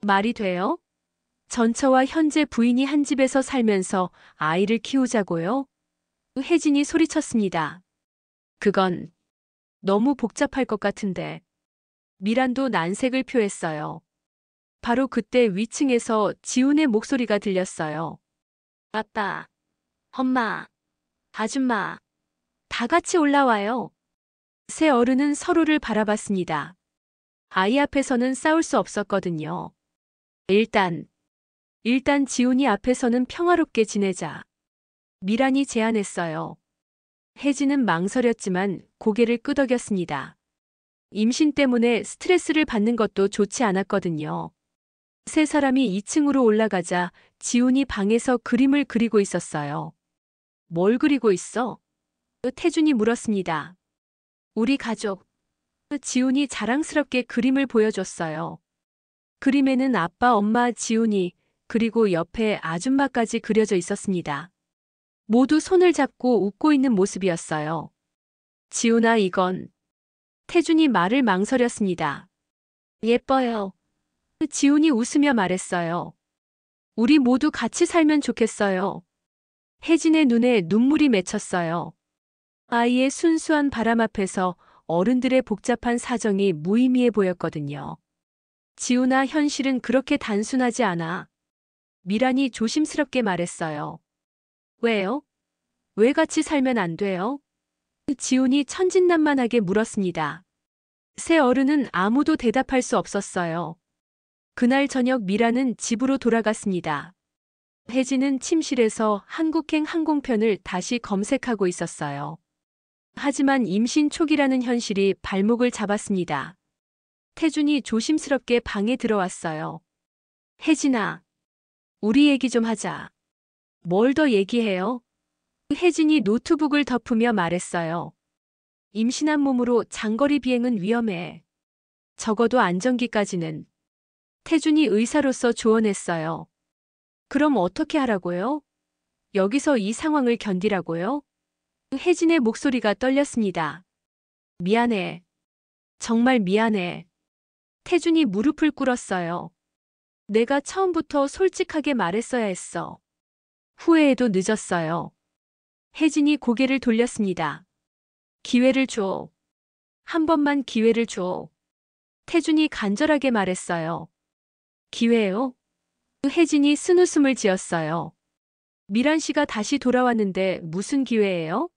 말이 돼요? 전처와 현재 부인이 한 집에서 살면서 아이를 키우자고요? 혜진이 소리쳤습니다. 그건 너무 복잡할 것 같은데. 미란도 난색을 표했어요. 바로 그때 위층에서 지훈의 목소리가 들렸어요. 아빠, 엄마, 아줌마, 다 같이 올라와요. 세 어른은 서로를 바라봤습니다. 아이 앞에서는 싸울 수 없었거든요. 일단 지훈이 앞에서는 평화롭게 지내자. 미란이 제안했어요. 혜진은 망설였지만 고개를 끄덕였습니다. 임신 때문에 스트레스를 받는 것도 좋지 않았거든요. 세 사람이 2층으로 올라가자 지훈이 방에서 그림을 그리고 있었어요. 뭘 그리고 있어? 태준이 물었습니다. 우리 가족. 지훈이 자랑스럽게 그림을 보여줬어요. 그림에는 아빠, 엄마, 지훈이, 그리고 옆에 아줌마까지 그려져 있었습니다. 모두 손을 잡고 웃고 있는 모습이었어요. 지훈아, 이건. 태준이 말을 망설였습니다. 예뻐요. 지훈이 웃으며 말했어요. 우리 모두 같이 살면 좋겠어요. 혜진의 눈에 눈물이 맺혔어요. 아이의 순수한 바람 앞에서 어른들의 복잡한 사정이 무의미해 보였거든요. 지훈아, 현실은 그렇게 단순하지 않아. 미란이 조심스럽게 말했어요. 왜요? 왜 같이 살면 안 돼요? 지훈이 천진난만하게 물었습니다. 세 어른은 아무도 대답할 수 없었어요. 그날 저녁 미란은 집으로 돌아갔습니다. 혜진은 침실에서 한국행 항공편을 다시 검색하고 있었어요. 하지만 임신 초기라는 현실이 발목을 잡았습니다. 태준이 조심스럽게 방에 들어왔어요. 혜진아, 우리 얘기 좀 하자. 뭘 더 얘기해요? 혜진이 노트북을 덮으며 말했어요. 임신한 몸으로 장거리 비행은 위험해. 적어도 안정기까지는. 태준이 의사로서 조언했어요. 그럼 어떻게 하라고요? 여기서 이 상황을 견디라고요? 혜진의 목소리가 떨렸습니다. 미안해. 정말 미안해. 태준이 무릎을 꿇었어요. 내가 처음부터 솔직하게 말했어야 했어. 후회해도 늦었어요. 혜진이 고개를 돌렸습니다. 기회를 줘. 한 번만 기회를 줘. 태준이 간절하게 말했어요. 기회요? 혜진이 쓴웃음을 지었어요. 미란 씨가 다시 돌아왔는데 무슨 기회예요?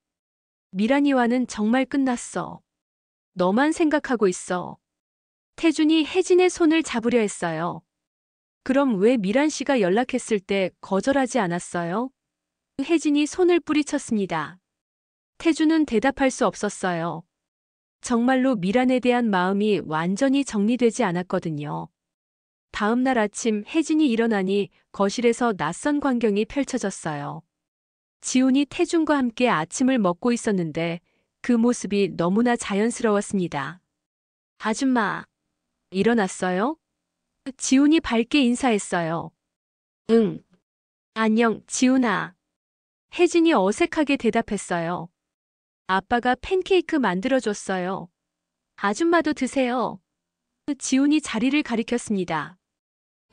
미란이와는 정말 끝났어. 너만 생각하고 있어. 태준이 혜진의 손을 잡으려 했어요. 그럼 왜 미란 씨가 연락했을 때 거절하지 않았어요? 혜진이 손을 뿌리쳤습니다. 태준은 대답할 수 없었어요. 정말로 미란에 대한 마음이 완전히 정리되지 않았거든요. 다음 날 아침 혜진이 일어나니 거실에서 낯선 광경이 펼쳐졌어요. 지훈이 태준과 함께 아침을 먹고 있었는데 그 모습이 너무나 자연스러웠습니다. 아줌마, 일어났어요? 지훈이 밝게 인사했어요. 응. 안녕, 지훈아. 혜진이 어색하게 대답했어요. 아빠가 팬케이크 만들어줬어요. 아줌마도 드세요. 지훈이 자리를 가리켰습니다.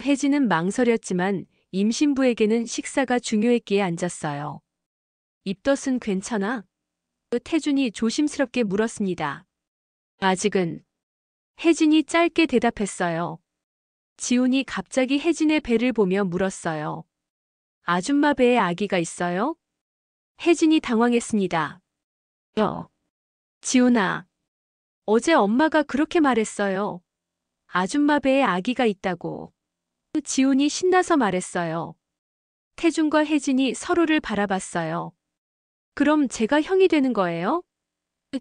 혜진은 망설였지만 임신부에게는 식사가 중요했기에 앉았어요. 입덧은 괜찮아? 태준이 조심스럽게 물었습니다. 아직은. 혜진이 짧게 대답했어요. 지훈이 갑자기 혜진의 배를 보며 물었어요. 아줌마 배에 아기가 있어요? 혜진이 당황했습니다. 지훈아, 어제 엄마가 그렇게 말했어요. 아줌마 배에 아기가 있다고. 지훈이 신나서 말했어요. 태준과 혜진이 서로를 바라봤어요. 그럼 제가 형이 되는 거예요?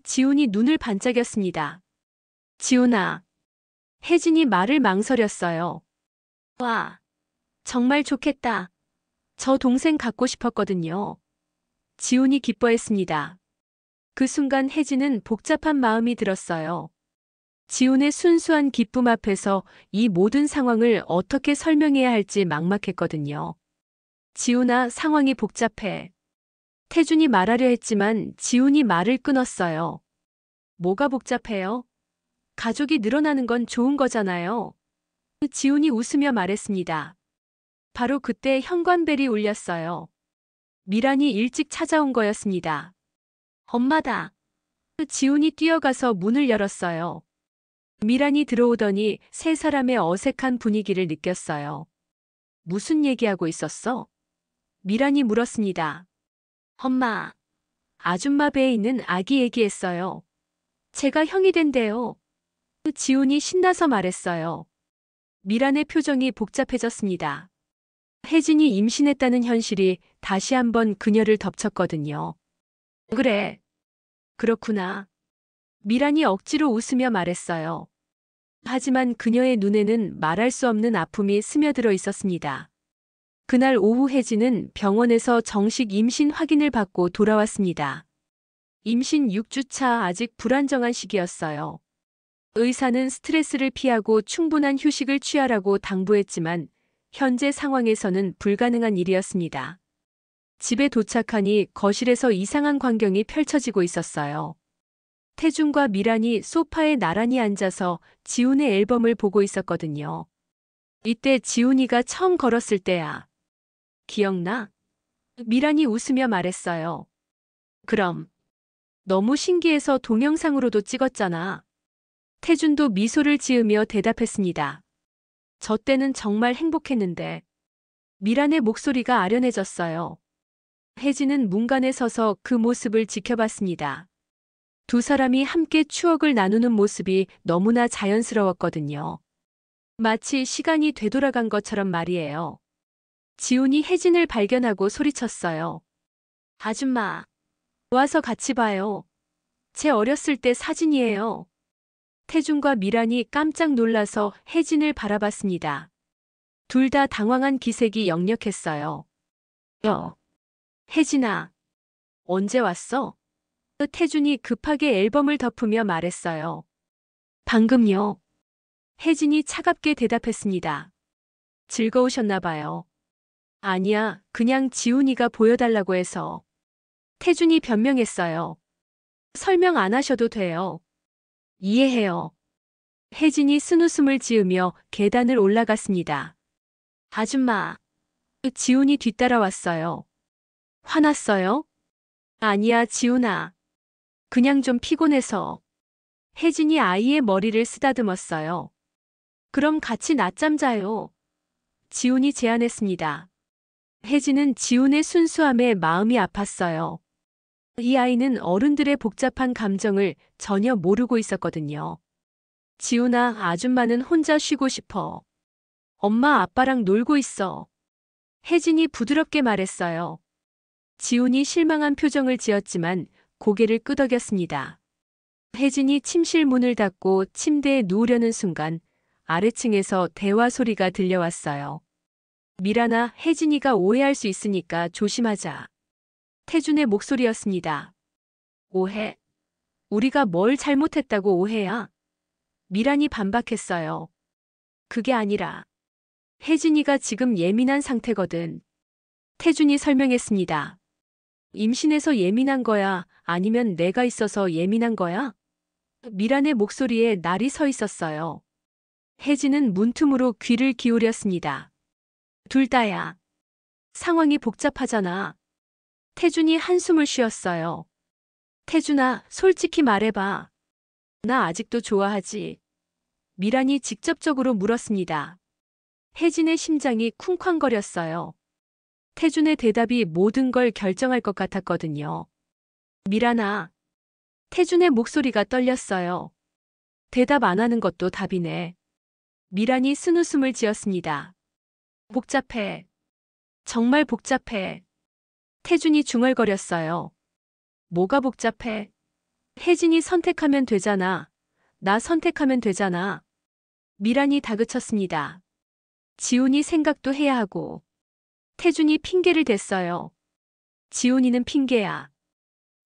지훈이 눈을 반짝였습니다. 지훈아. 혜진이 말을 망설였어요. 와, 정말 좋겠다. 저 동생 갖고 싶었거든요. 지훈이 기뻐했습니다. 그 순간 혜진은 복잡한 마음이 들었어요. 지훈의 순수한 기쁨 앞에서 이 모든 상황을 어떻게 설명해야 할지 막막했거든요. 지훈아, 상황이 복잡해. 태준이 말하려 했지만 지훈이 말을 끊었어요. 뭐가 복잡해요? 가족이 늘어나는 건 좋은 거잖아요. 지훈이 웃으며 말했습니다. 바로 그때 현관벨이 울렸어요. 미란이 일찍 찾아온 거였습니다. 엄마다. 지훈이 뛰어가서 문을 열었어요. 미란이 들어오더니 세 사람의 어색한 분위기를 느꼈어요. 무슨 얘기하고 있었어? 미란이 물었습니다. 엄마, 아줌마 배에 있는 아기 얘기했어요. 제가 형이 된대요. 지훈이 신나서 말했어요. 미란의 표정이 복잡해졌습니다. 혜진이 임신했다는 현실이 다시 한번 그녀를 덮쳤거든요. 그래. 그렇구나. 미란이 억지로 웃으며 말했어요. 하지만 그녀의 눈에는 말할 수 없는 아픔이 스며들어 있었습니다. 그날 오후 혜진은 병원에서 정식 임신 확인을 받고 돌아왔습니다. 임신 6주차 아직 불안정한 시기였어요. 의사는 스트레스를 피하고 충분한 휴식을 취하라고 당부했지만 현재 상황에서는 불가능한 일이었습니다. 집에 도착하니 거실에서 이상한 광경이 펼쳐지고 있었어요. 태준과 미란이 소파에 나란히 앉아서 지훈의 앨범을 보고 있었거든요. 이때 지훈이가 처음 걸었을 때야. 기억나? 미란이 웃으며 말했어요. 그럼. 너무 신기해서 동영상으로도 찍었잖아. 태준도 미소를 지으며 대답했습니다. 저 때는 정말 행복했는데. 미란의 목소리가 아련해졌어요. 혜진은 문간에 서서 그 모습을 지켜봤습니다. 두 사람이 함께 추억을 나누는 모습이 너무나 자연스러웠거든요. 마치 시간이 되돌아간 것처럼 말이에요. 지훈이 혜진을 발견하고 소리쳤어요. 아줌마, 와서 같이 봐요. 제 어렸을 때 사진이에요. 태준과 미란이 깜짝 놀라서 혜진을 바라봤습니다. 둘 다 당황한 기색이 역력했어요. 혜진아, 언제 왔어? 태준이 급하게 앨범을 덮으며 말했어요. 방금요. 혜진이 차갑게 대답했습니다. 즐거우셨나 봐요. 아니야, 그냥 지훈이가 보여달라고 해서. 태준이 변명했어요. 설명 안 하셔도 돼요. 이해해요. 혜진이 쓴웃음을 지으며 계단을 올라갔습니다. 아줌마. 지훈이 뒤따라왔어요. 화났어요? 아니야, 지훈아. 그냥 좀 피곤해서. 혜진이 아이의 머리를 쓰다듬었어요. 그럼 같이 낮잠 자요. 지훈이 제안했습니다. 혜진은 지훈의 순수함에 마음이 아팠어요. 이 아이는 어른들의 복잡한 감정을 전혀 모르고 있었거든요. 지훈아, 아줌마는 혼자 쉬고 싶어. 엄마 아빠랑 놀고 있어. 혜진이 부드럽게 말했어요. 지훈이 실망한 표정을 지었지만 고개를 끄덕였습니다. 혜진이 침실 문을 닫고 침대에 누우려는 순간 아래층에서 대화 소리가 들려왔어요. 미란아, 혜진이가 오해할 수 있으니까 조심하자. 태준의 목소리였습니다. 오해? 우리가 뭘 잘못했다고 오해야? 미란이 반박했어요. 그게 아니라 혜진이가 지금 예민한 상태거든. 태준이 설명했습니다. 임신해서 예민한 거야? 아니면 내가 있어서 예민한 거야? 미란의 목소리에 날이 서 있었어요. 혜진은 문틈으로 귀를 기울였습니다. 둘 다야. 상황이 복잡하잖아. 태준이 한숨을 쉬었어요. 태준아, 솔직히 말해봐. 나 아직도 좋아하지? 미란이 직접적으로 물었습니다. 혜진의 심장이 쿵쾅거렸어요. 태준의 대답이 모든 걸 결정할 것 같았거든요. 미란아. 태준의 목소리가 떨렸어요. 대답 안 하는 것도 답이네. 미란이 쓴웃음을 지었습니다. 복잡해. 정말 복잡해. 태준이 중얼거렸어요. 뭐가 복잡해? 혜진이 선택하면 되잖아. 나 선택하면 되잖아. 미란이 다그쳤습니다. 지훈이 생각도 해야 하고. 태준이 핑계를 댔어요. 지훈이는 핑계야.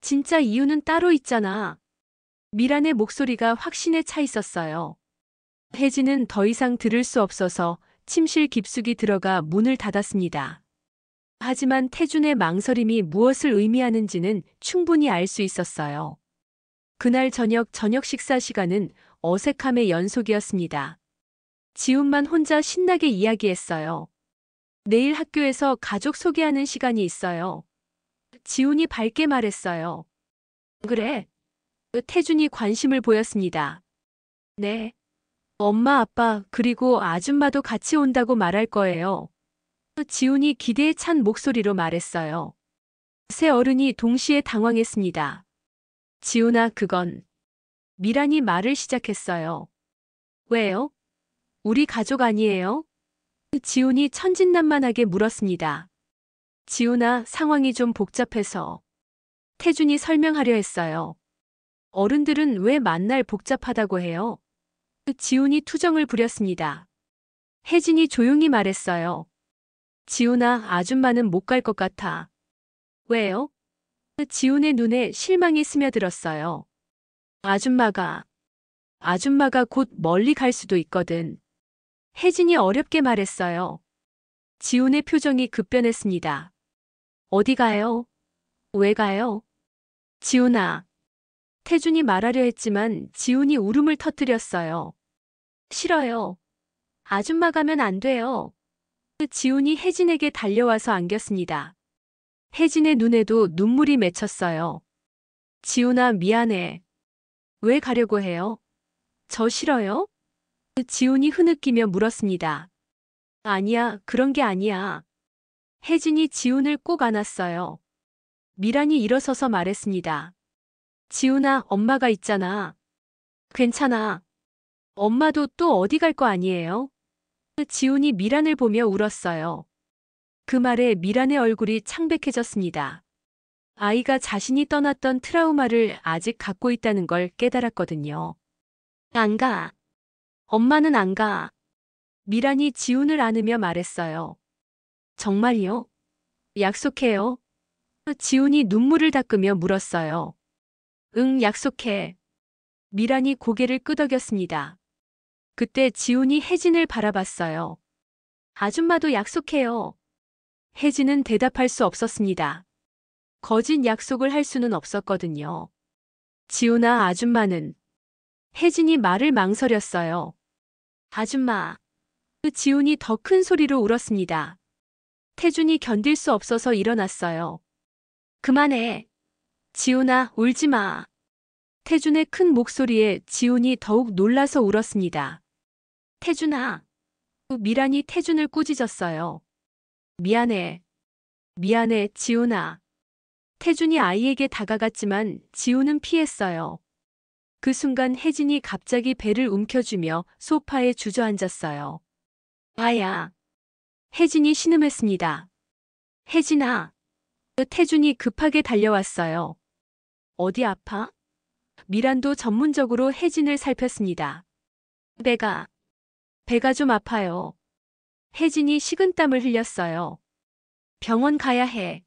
진짜 이유는 따로 있잖아. 미란의 목소리가 확신에 차 있었어요. 혜진은 더 이상 들을 수 없어서 침실 깊숙이 들어가 문을 닫았습니다. 하지만 태준의 망설임이 무엇을 의미하는지는 충분히 알 수 있었어요. 그날 저녁 식사 시간은 어색함의 연속이었습니다. 지훈만 혼자 신나게 이야기했어요. 내일 학교에서 가족 소개하는 시간이 있어요. 지훈이 밝게 말했어요. 그래? 태준이 관심을 보였습니다. 네. 엄마, 아빠, 그리고 아줌마도 같이 온다고 말할 거예요. 지훈이 기대에 찬 목소리로 말했어요. 세 어른이 동시에 당황했습니다. 지훈아, 그건. 미란이 말을 시작했어요. 왜요? 우리 가족 아니에요? 지훈이 천진난만하게 물었습니다. 지훈아, 상황이 좀 복잡해서. 태준이 설명하려 했어요. 어른들은 왜 만날 복잡하다고 해요? 지훈이 투정을 부렸습니다. 혜진이 조용히 말했어요. 지훈아, 아줌마는 못 갈 것 같아. 왜요? 지훈의 눈에 실망이 스며들었어요. 아줌마가 곧 멀리 갈 수도 있거든. 혜진이 어렵게 말했어요. 지훈의 표정이 급변했습니다. 어디 가요? 왜 가요? 지훈아. 태준이 말하려 했지만 지훈이 울음을 터뜨렸어요. 싫어요. 아줌마 가면 안 돼요. 지훈이 혜진에게 달려와서 안겼습니다. 혜진의 눈에도 눈물이 맺혔어요. 지훈아, 미안해. 왜 가려고 해요? 저 싫어요? 지훈이 흐느끼며 물었습니다. 아니야, 그런 게 아니야. 혜진이 지훈을 꼭 안았어요. 미란이 일어서서 말했습니다. 지훈아, 엄마가 있잖아. 괜찮아. 엄마도 또 어디 갈 거 아니에요? 지훈이 미란을 보며 울었어요. 그 말에 미란의 얼굴이 창백해졌습니다. 아이가 자신이 떠났던 트라우마를 아직 갖고 있다는 걸 깨달았거든요. 안 가. 엄마는 안 가. 미란이 지훈을 안으며 말했어요. 정말요? 약속해요. 지훈이 눈물을 닦으며 물었어요. 응, 약속해. 미란이 고개를 끄덕였습니다. 그때 지훈이 혜진을 바라봤어요. 아줌마도 약속해요. 혜진은 대답할 수 없었습니다. 거짓 약속을 할 수는 없었거든요. 지훈아, 아줌마는. 혜진이 말을 망설였어요. 아줌마. 지훈이 더 큰 소리로 울었습니다. 태준이 견딜 수 없어서 일어났어요. 그만해. 지훈아, 울지 마. 태준의 큰 목소리에 지훈이 더욱 놀라서 울었습니다. 태준아. 미란이 태준을 꾸짖었어요. 미안해. 미안해, 지훈아. 태준이 아이에게 다가갔지만 지훈은 피했어요. 그 순간 혜진이 갑자기 배를 움켜쥐며 소파에 주저앉았어요. 아야. 혜진이 신음했습니다. 혜진아. 태준이 급하게 달려왔어요. 어디 아파? 미란도 전문적으로 혜진을 살폈습니다. 배가 좀 아파요. 혜진이 식은땀을 흘렸어요. 병원 가야 해.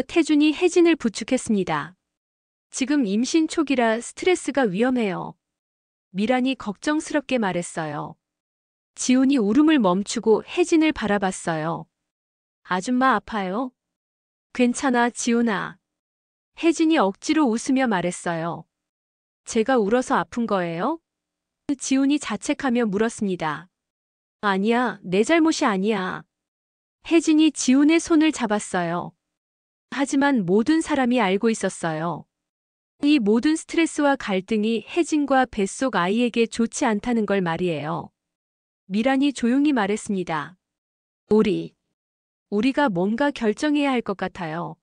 태준이 혜진을 부축했습니다. 지금 임신 초기라 스트레스가 위험해요. 미란이 걱정스럽게 말했어요. 지훈이 울음을 멈추고 혜진을 바라봤어요. 아줌마 아파요? 괜찮아, 지훈아. 혜진이 억지로 웃으며 말했어요. 제가 울어서 아픈 거예요? 지훈이 자책하며 물었습니다. 아니야, 내 잘못이 아니야. 혜진이 지훈의 손을 잡았어요. 하지만 모든 사람이 알고 있었어요. 이 모든 스트레스와 갈등이 혜진과 뱃속 아이에게 좋지 않다는 걸 말이에요. 미란이 조용히 말했습니다. 우리가 뭔가 결정해야 할 것 같아요.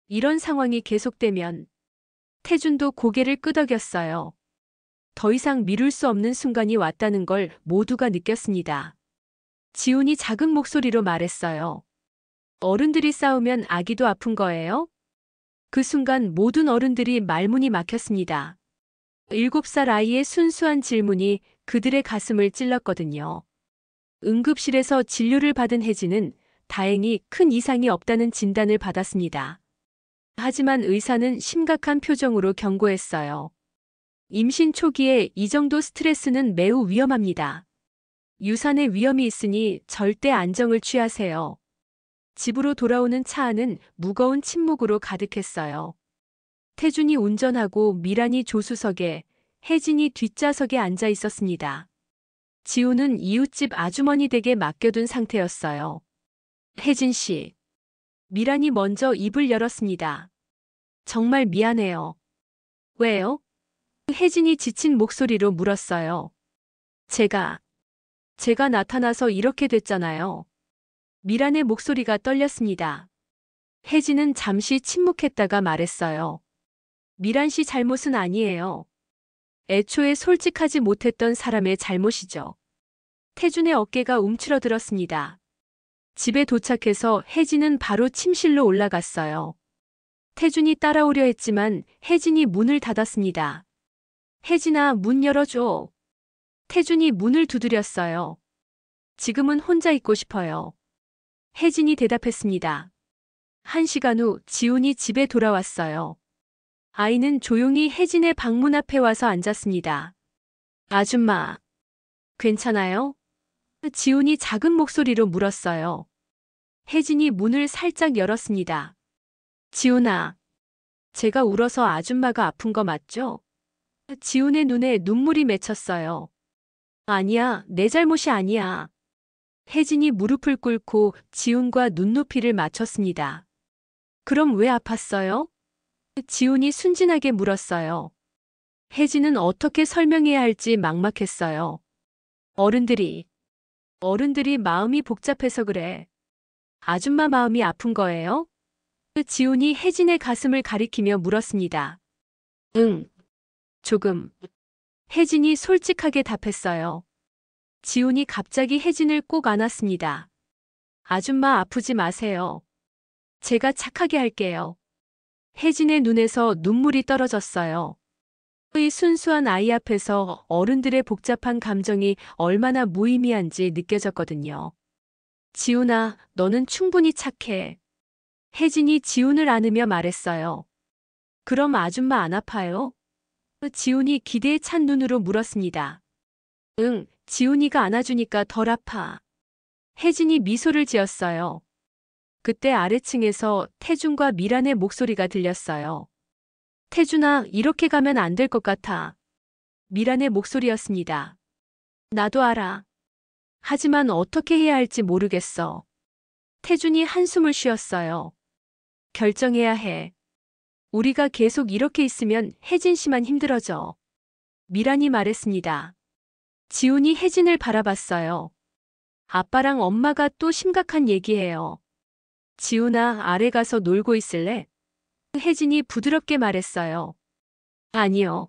이런 상황이 계속되면 태준도 고개를 끄덕였어요. 더 이상 미룰 수 없는 순간이 왔다는 걸 모두가 느꼈습니다. 지훈이 작은 목소리로 말했어요. 어른들이 싸우면 아기도 아픈 거예요? 그 순간 모든 어른들이 말문이 막혔습니다. 7살 아이의 순수한 질문이 그들의 가슴을 찔렀거든요. 응급실에서 진료를 받은 혜진은 다행히 큰 이상이 없다는 진단을 받았습니다. 하지만 의사는 심각한 표정으로 경고했어요. 임신 초기에 이 정도 스트레스는 매우 위험합니다. 유산의 위험이 있으니 절대 안정을 취하세요. 집으로 돌아오는 차 안은 무거운 침묵으로 가득했어요. 태준이 운전하고 미란이 조수석에, 혜진이 뒷좌석에 앉아 있었습니다. 지우는 이웃집 아주머니 댁에 맡겨둔 상태였어요. 혜진 씨. 미란이 먼저 입을 열었습니다. 정말 미안해요. 왜요? 혜진이 지친 목소리로 물었어요. 제가 나타나서 이렇게 됐잖아요. 미란의 목소리가 떨렸습니다. 혜진은 잠시 침묵했다가 말했어요. 미란 씨 잘못은 아니에요. 애초에 솔직하지 못했던 사람의 잘못이죠. 태준의 어깨가 움츠러들었습니다. 집에 도착해서 혜진은 바로 침실로 올라갔어요. 태준이 따라오려 했지만 혜진이 문을 닫았습니다. 혜진아, 문 열어줘. 태준이 문을 두드렸어요. 지금은 혼자 있고 싶어요. 혜진이 대답했습니다. 1시간 후 지훈이 집에 돌아왔어요. 아이는 조용히 혜진의 방문 앞에 와서 앉았습니다. 아줌마, 괜찮아요? 지훈이 작은 목소리로 물었어요. 혜진이 문을 살짝 열었습니다. 지훈아, 제가 울어서 아줌마가 아픈 거 맞죠? 지훈의 눈에 눈물이 맺혔어요. 아니야, 내 잘못이 아니야. 혜진이 무릎을 꿇고 지훈과 눈높이를 맞췄습니다. 그럼 왜 아팠어요? 지훈이 순진하게 물었어요. 혜진은 어떻게 설명해야 할지 막막했어요. 어른들이 마음이 복잡해서 그래. 아줌마 마음이 아픈 거예요? 지훈이 혜진의 가슴을 가리키며 물었습니다. 응, 조금. 혜진이 솔직하게 답했어요. 지훈이 갑자기 혜진을 꼭 안았습니다. 아줌마 아프지 마세요. 제가 착하게 할게요. 혜진의 눈에서 눈물이 떨어졌어요. 이 순수한 아이 앞에서 어른들의 복잡한 감정이 얼마나 무의미한지 느껴졌거든요. 지훈아, 너는 충분히 착해. 혜진이 지훈을 안으며 말했어요. 그럼 아줌마 안 아파요? 지훈이 기대에 찬 눈으로 물었습니다. 응, 지훈이가 안아주니까 덜 아파. 혜진이 미소를 지었어요. 그때 아래층에서 태준과 미란의 목소리가 들렸어요. 태준아, 이렇게 가면 안 될 것 같아. 미란의 목소리였습니다. 나도 알아. 하지만 어떻게 해야 할지 모르겠어. 태준이 한숨을 쉬었어요. 결정해야 해. 우리가 계속 이렇게 있으면 혜진 씨만 힘들어져. 미란이 말했습니다. 지훈이 혜진을 바라봤어요. 아빠랑 엄마가 또 심각한 얘기해요. 지훈아, 아래 가서 놀고 있을래? 혜진이 부드럽게 말했어요. 아니요.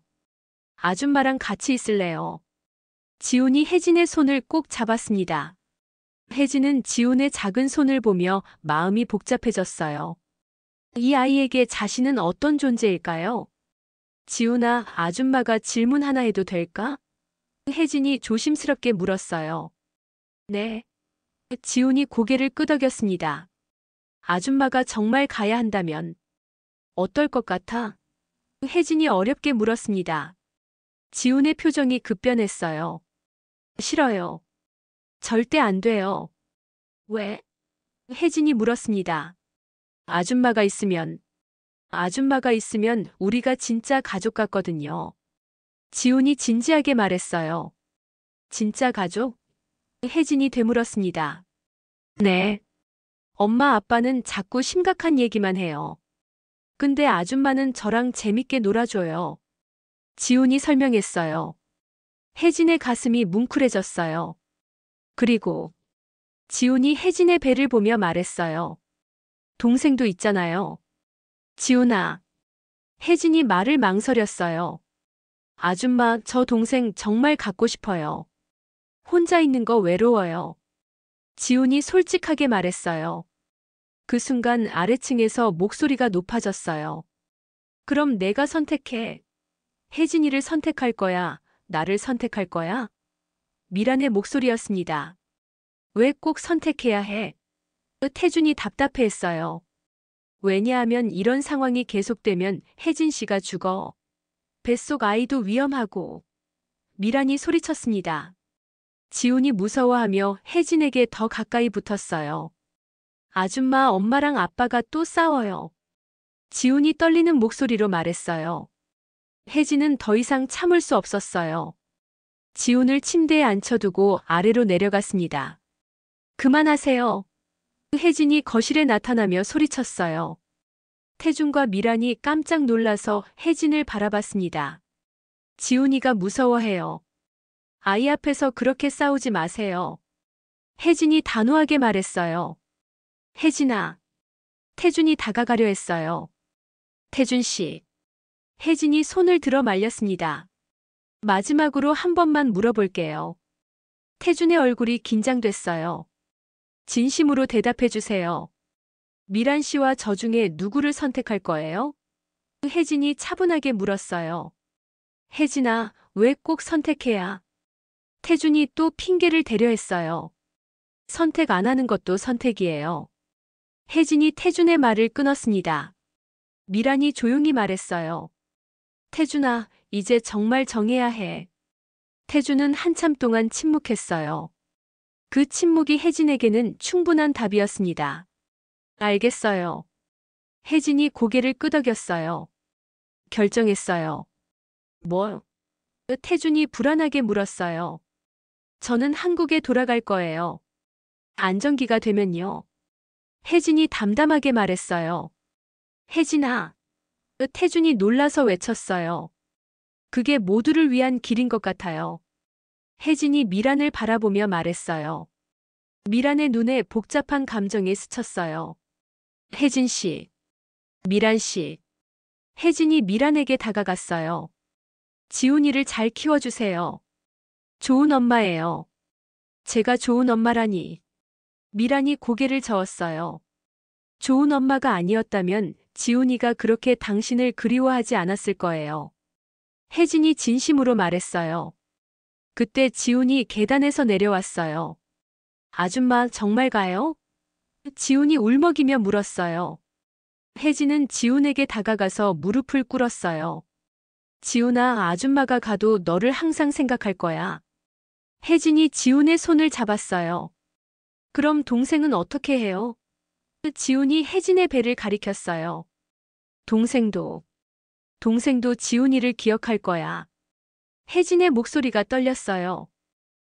아줌마랑 같이 있을래요. 지훈이 혜진의 손을 꼭 잡았습니다. 혜진은 지훈의 작은 손을 보며 마음이 복잡해졌어요. 이 아이에게 자신은 어떤 존재일까요? 지훈아, 아줌마가 질문 하나 해도 될까? 혜진이 조심스럽게 물었어요. 네. 지훈이 고개를 끄덕였습니다. 아줌마가 정말 가야 한다면 어떨 것 같아? 혜진이 어렵게 물었습니다. 지훈의 표정이 급변했어요. 싫어요. 절대 안 돼요. 왜? 혜진이 물었습니다. 아줌마가 있으면 우리가 진짜 가족 같거든요. 지훈이 진지하게 말했어요. 진짜 가족? 혜진이 되물었습니다. 네. 엄마 아빠는 자꾸 심각한 얘기만 해요. 근데 아줌마는 저랑 재밌게 놀아줘요. 지훈이 설명했어요. 혜진의 가슴이 뭉클해졌어요. 그리고 지훈이 혜진의 배를 보며 말했어요. 동생도 있잖아요. 지훈아. 혜진이 말을 망설였어요. 아줌마, 저 동생 정말 갖고 싶어요. 혼자 있는 거 외로워요. 지훈이 솔직하게 말했어요. 그 순간 아래층에서 목소리가 높아졌어요. 그럼 내가 선택해. 혜진이를 선택할 거야? 나를 선택할 거야? 미란의 목소리였습니다. 왜 꼭 선택해야 해? 태준이 답답해했어요. 왜냐하면 이런 상황이 계속되면 혜진 씨가 죽어. 뱃속 아이도 위험하고. 미란이 소리쳤습니다. 지훈이 무서워하며 혜진에게 더 가까이 붙었어요. 아줌마, 엄마랑 아빠가 또 싸워요. 지훈이 떨리는 목소리로 말했어요. 혜진은 더 이상 참을 수 없었어요. 지훈을 침대에 앉혀두고 아래로 내려갔습니다. 그만하세요. 혜진이 거실에 나타나며 소리쳤어요. 태준과 미란이 깜짝 놀라서 혜진을 바라봤습니다. 지훈이가 무서워해요. 아이 앞에서 그렇게 싸우지 마세요. 혜진이 단호하게 말했어요. 혜진아. 태준이 다가가려 했어요. 태준 씨. 혜진이 손을 들어 말렸습니다. 마지막으로 한 번만 물어볼게요. 태준의 얼굴이 긴장됐어요. 진심으로 대답해 주세요. 미란 씨와 저 중에 누구를 선택할 거예요? 혜진이 차분하게 물었어요. 혜진아, 왜 꼭 선택해야? 태준이 또 핑계를 대려 했어요. 선택 안 하는 것도 선택이에요. 혜진이 태준의 말을 끊었습니다. 미란이 조용히 말했어요. 태준아, 이제 정말 정해야 해. 태준은 한참 동안 침묵했어요. 그 침묵이 혜진에게는 충분한 답이었습니다. 알겠어요. 혜진이 고개를 끄덕였어요. 결정했어요. 뭐? 태준이 불안하게 물었어요. 저는 한국에 돌아갈 거예요. 안정기가 되면요. 혜진이 담담하게 말했어요. 혜진아. 태준이 놀라서 외쳤어요. 그게 모두를 위한 길인 것 같아요. 혜진이 미란을 바라보며 말했어요. 미란의 눈에 복잡한 감정이 스쳤어요. 혜진 씨. 미란 씨. 혜진이 미란에게 다가갔어요. 지훈이를 잘 키워주세요. 좋은 엄마예요. 제가 좋은 엄마라니. 미란이 고개를 저었어요. 좋은 엄마가 아니었다면 지훈이가 그렇게 당신을 그리워하지 않았을 거예요. 혜진이 진심으로 말했어요. 그때 지훈이 계단에서 내려왔어요. 아줌마 정말 가요? 지훈이 울먹이며 물었어요. 혜진은 지훈에게 다가가서 무릎을 꿇었어요. 지훈아, 아줌마가 가도 너를 항상 생각할 거야. 혜진이 지훈의 손을 잡았어요. 그럼 동생은 어떻게 해요? 지훈이 혜진의 배를 가리켰어요. 동생도 지훈이를 기억할 거야. 혜진의 목소리가 떨렸어요.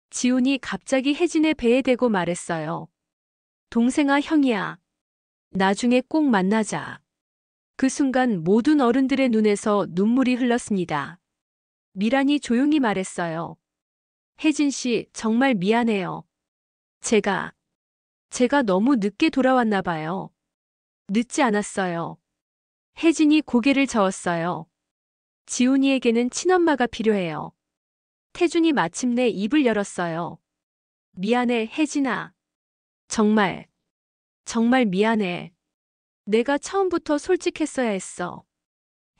지훈이 갑자기 혜진의 배에 대고 말했어요. 동생아, 형이야. 나중에 꼭 만나자. 그 순간 모든 어른들의 눈에서 눈물이 흘렀습니다. 미란이 조용히 말했어요. 혜진 씨, 정말 미안해요. 제가 너무 늦게 돌아왔나 봐요. 늦지 않았어요. 혜진이 고개를 저었어요. 지훈이에게는 친엄마가 필요해요. 태준이 마침내 입을 열었어요. 미안해, 혜진아. 정말 미안해. 내가 처음부터 솔직했어야 했어.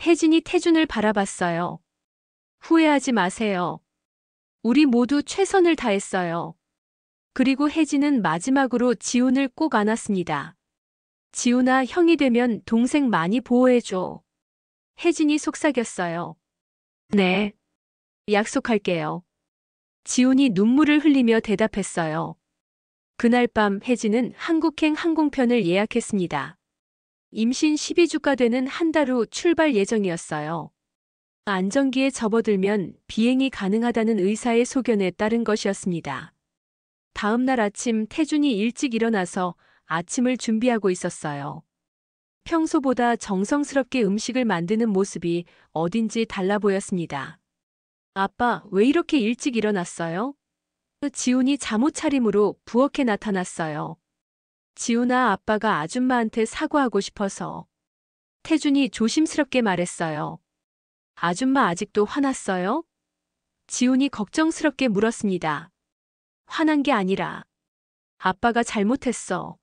혜진이 태준을 바라봤어요. 후회하지 마세요. 우리 모두 최선을 다했어요. 그리고 혜진은 마지막으로 지훈을 꼭 안았습니다. 지훈아, 형이 되면 동생 많이 보호해줘. 혜진이 속삭였어요. 네. 약속할게요. 지훈이 눈물을 흘리며 대답했어요. 그날 밤 혜진은 한국행 항공편을 예약했습니다. 임신 12주가 되는 한 달 후 출발 예정이었어요. 안정기에 접어들면 비행이 가능하다는 의사의 소견에 따른 것이었습니다. 다음 날 아침 태준이 일찍 일어나서 아침을 준비하고 있었어요. 평소보다 정성스럽게 음식을 만드는 모습이 어딘지 달라 보였습니다. 아빠, 왜 이렇게 일찍 일어났어요? 지훈이 잠옷 차림으로 부엌에 나타났어요. 지훈아, 아빠가 아줌마한테 사과하고 싶어서. 태준이 조심스럽게 말했어요. 아줌마 아직도 화났어요? 지훈이 걱정스럽게 물었습니다. 화난 게 아니라 아빠가 잘못했어.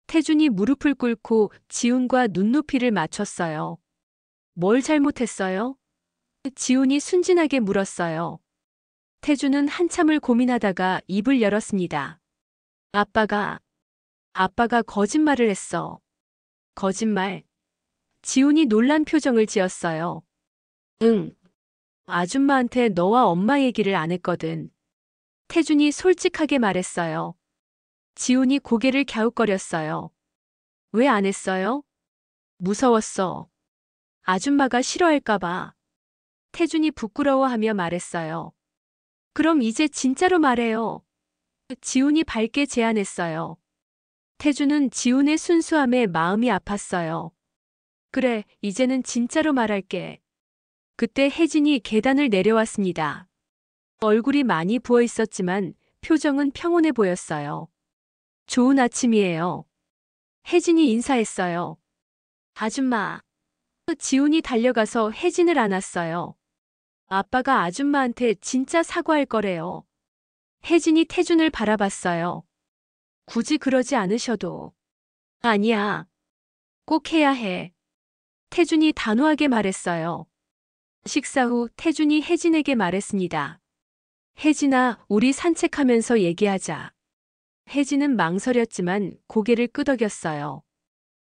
태준이 무릎을 꿇고 지훈과 눈높이를 맞췄어요. 뭘 잘못했어요? 지훈이 순진하게 물었어요. 태준은 한참을 고민하다가 입을 열었습니다. 아빠가 거짓말을 했어. 거짓말. 지훈이 놀란 표정을 지었어요. 응. 아줌마한테 너와 엄마 얘기를 안 했거든. 태준이 솔직하게 말했어요. 지훈이 고개를 갸웃거렸어요. 왜 안 했어요? 무서웠어. 아줌마가 싫어할까봐. 태준이 부끄러워하며 말했어요. 그럼 이제 진짜로 말해요. 지훈이 밝게 제안했어요. 태준은 지훈의 순수함에 마음이 아팠어요. 그래, 이제는 진짜로 말할게. 그때 혜진이 계단을 내려왔습니다. 얼굴이 많이 부어 있었지만 표정은 평온해 보였어요. 좋은 아침이에요. 혜진이 인사했어요. 아줌마. 지훈이 달려가서 혜진을 안았어요. 아빠가 아줌마한테 진짜 사과할 거래요. 혜진이 태준을 바라봤어요. 굳이 그러지 않으셔도. 아니야. 꼭 해야 해. 태준이 단호하게 말했어요. 식사 후 태준이 혜진에게 말했습니다. 혜진아, 우리 산책하면서 얘기하자. 혜진은 망설였지만 고개를 끄덕였어요.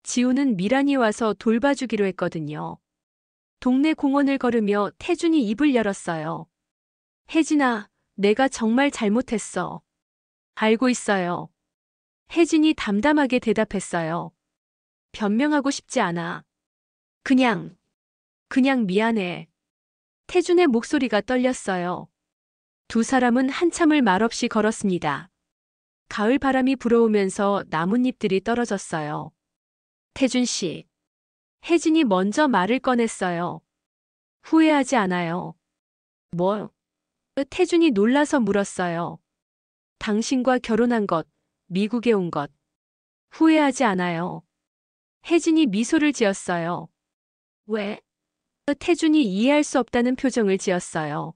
지우는 미란이 와서 돌봐주기로 했거든요. 동네 공원을 걸으며 태준이 입을 열었어요. 혜진아, 내가 정말 잘못했어. 알고 있어요. 혜진이 담담하게 대답했어요. 변명하고 싶지 않아. 그냥 미안해. 태준의 목소리가 떨렸어요. 두 사람은 한참을 말없이 걸었습니다. 가을 바람이 불어오면서 나뭇잎들이 떨어졌어요. 태준 씨. 혜진이 먼저 말을 꺼냈어요. 후회하지 않아요. 뭐? 태준이 놀라서 물었어요. 당신과 결혼한 것, 미국에 온 것. 후회하지 않아요. 혜진이 미소를 지었어요. 왜? 태준이 이해할 수 없다는 표정을 지었어요.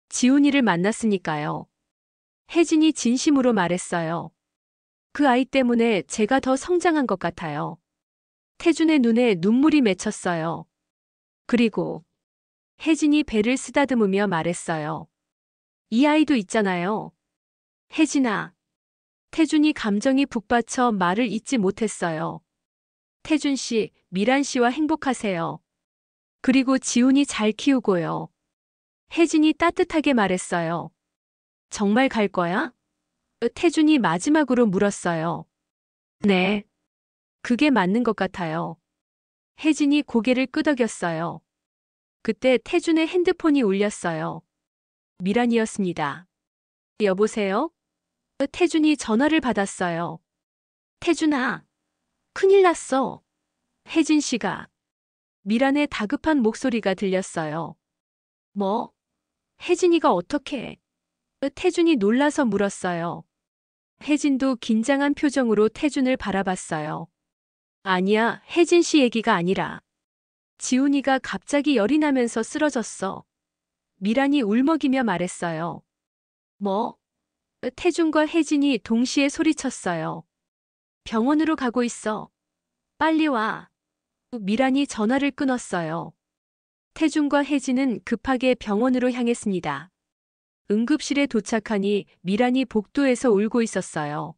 지훈이를 만났으니까요. 혜진이 진심으로 말했어요. 그 아이 때문에 제가 더 성장한 것 같아요. 태준의 눈에 눈물이 맺혔어요. 그리고 혜진이 배를 쓰다듬으며 말했어요. 이 아이도 있잖아요. 혜진아. 태준이 감정이 북받쳐 말을 잇지 못했어요. 태준 씨, 미란 씨와 행복하세요. 그리고 지훈이 잘 키우고요. 혜진이 따뜻하게 말했어요. 정말 갈 거야? 태준이 마지막으로 물었어요. 네. 그게 맞는 것 같아요. 혜진이 고개를 끄덕였어요. 그때 태준의 핸드폰이 울렸어요. 미란이었습니다. 여보세요? 태준이 전화를 받았어요. 태준아, 큰일 났어. 혜진 씨가. 미란의 다급한 목소리가 들렸어요. 뭐? 혜진이가 어떻게? 태준이 놀라서 물었어요. 혜진도 긴장한 표정으로 태준을 바라봤어요. 아니야, 혜진 씨 얘기가 아니라. 지훈이가 갑자기 열이 나면서 쓰러졌어. 미란이 울먹이며 말했어요. 뭐? 태준과 혜진이 동시에 소리쳤어요. 병원으로 가고 있어. 빨리 와. 미란이 전화를 끊었어요. 태준과 혜진은 급하게 병원으로 향했습니다. 응급실에 도착하니 미란이 복도에서 울고 있었어요.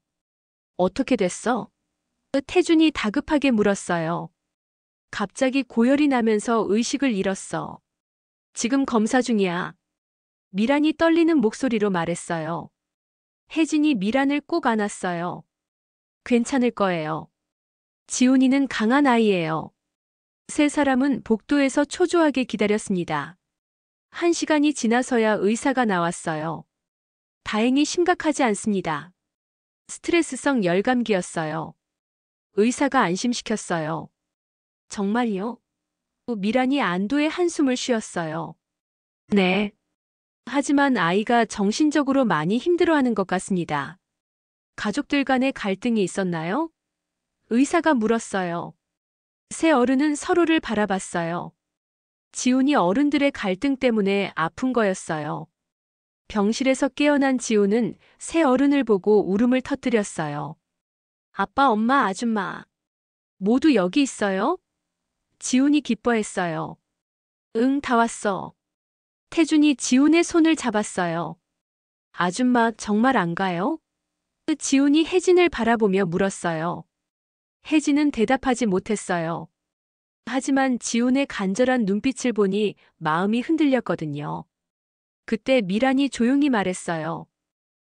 어떻게 됐어? 태준이 다급하게 물었어요. 갑자기 고열이 나면서 의식을 잃었어. 지금 검사 중이야. 미란이 떨리는 목소리로 말했어요. 혜진이 미란을 꼭 안았어요. 괜찮을 거예요. 지훈이는 강한 아이예요. 세 사람은 복도에서 초조하게 기다렸습니다. 1시간이 지나서야 의사가 나왔어요. 다행히 심각하지 않습니다. 스트레스성 열감기였어요. 의사가 안심시켰어요. 정말요? 미란이 안도의 한숨을 쉬었어요. 네. 하지만 아이가 정신적으로 많이 힘들어하는 것 같습니다. 가족들 간의 갈등이 있었나요? 의사가 물었어요. 세 어른은 서로를 바라봤어요. 지훈이 어른들의 갈등 때문에 아픈 거였어요. 병실에서 깨어난 지훈은 세 어른을 보고 울음을 터뜨렸어요. 아빠, 엄마, 아줌마. 모두 여기 있어요? 지훈이 기뻐했어요. 응, 다 왔어. 태준이 지훈의 손을 잡았어요. 아줌마, 정말 안 가요? 지훈이 혜진을 바라보며 물었어요. 혜진은 대답하지 못했어요. 하지만 지훈의 간절한 눈빛을 보니 마음이 흔들렸거든요. 그때 미란이 조용히 말했어요.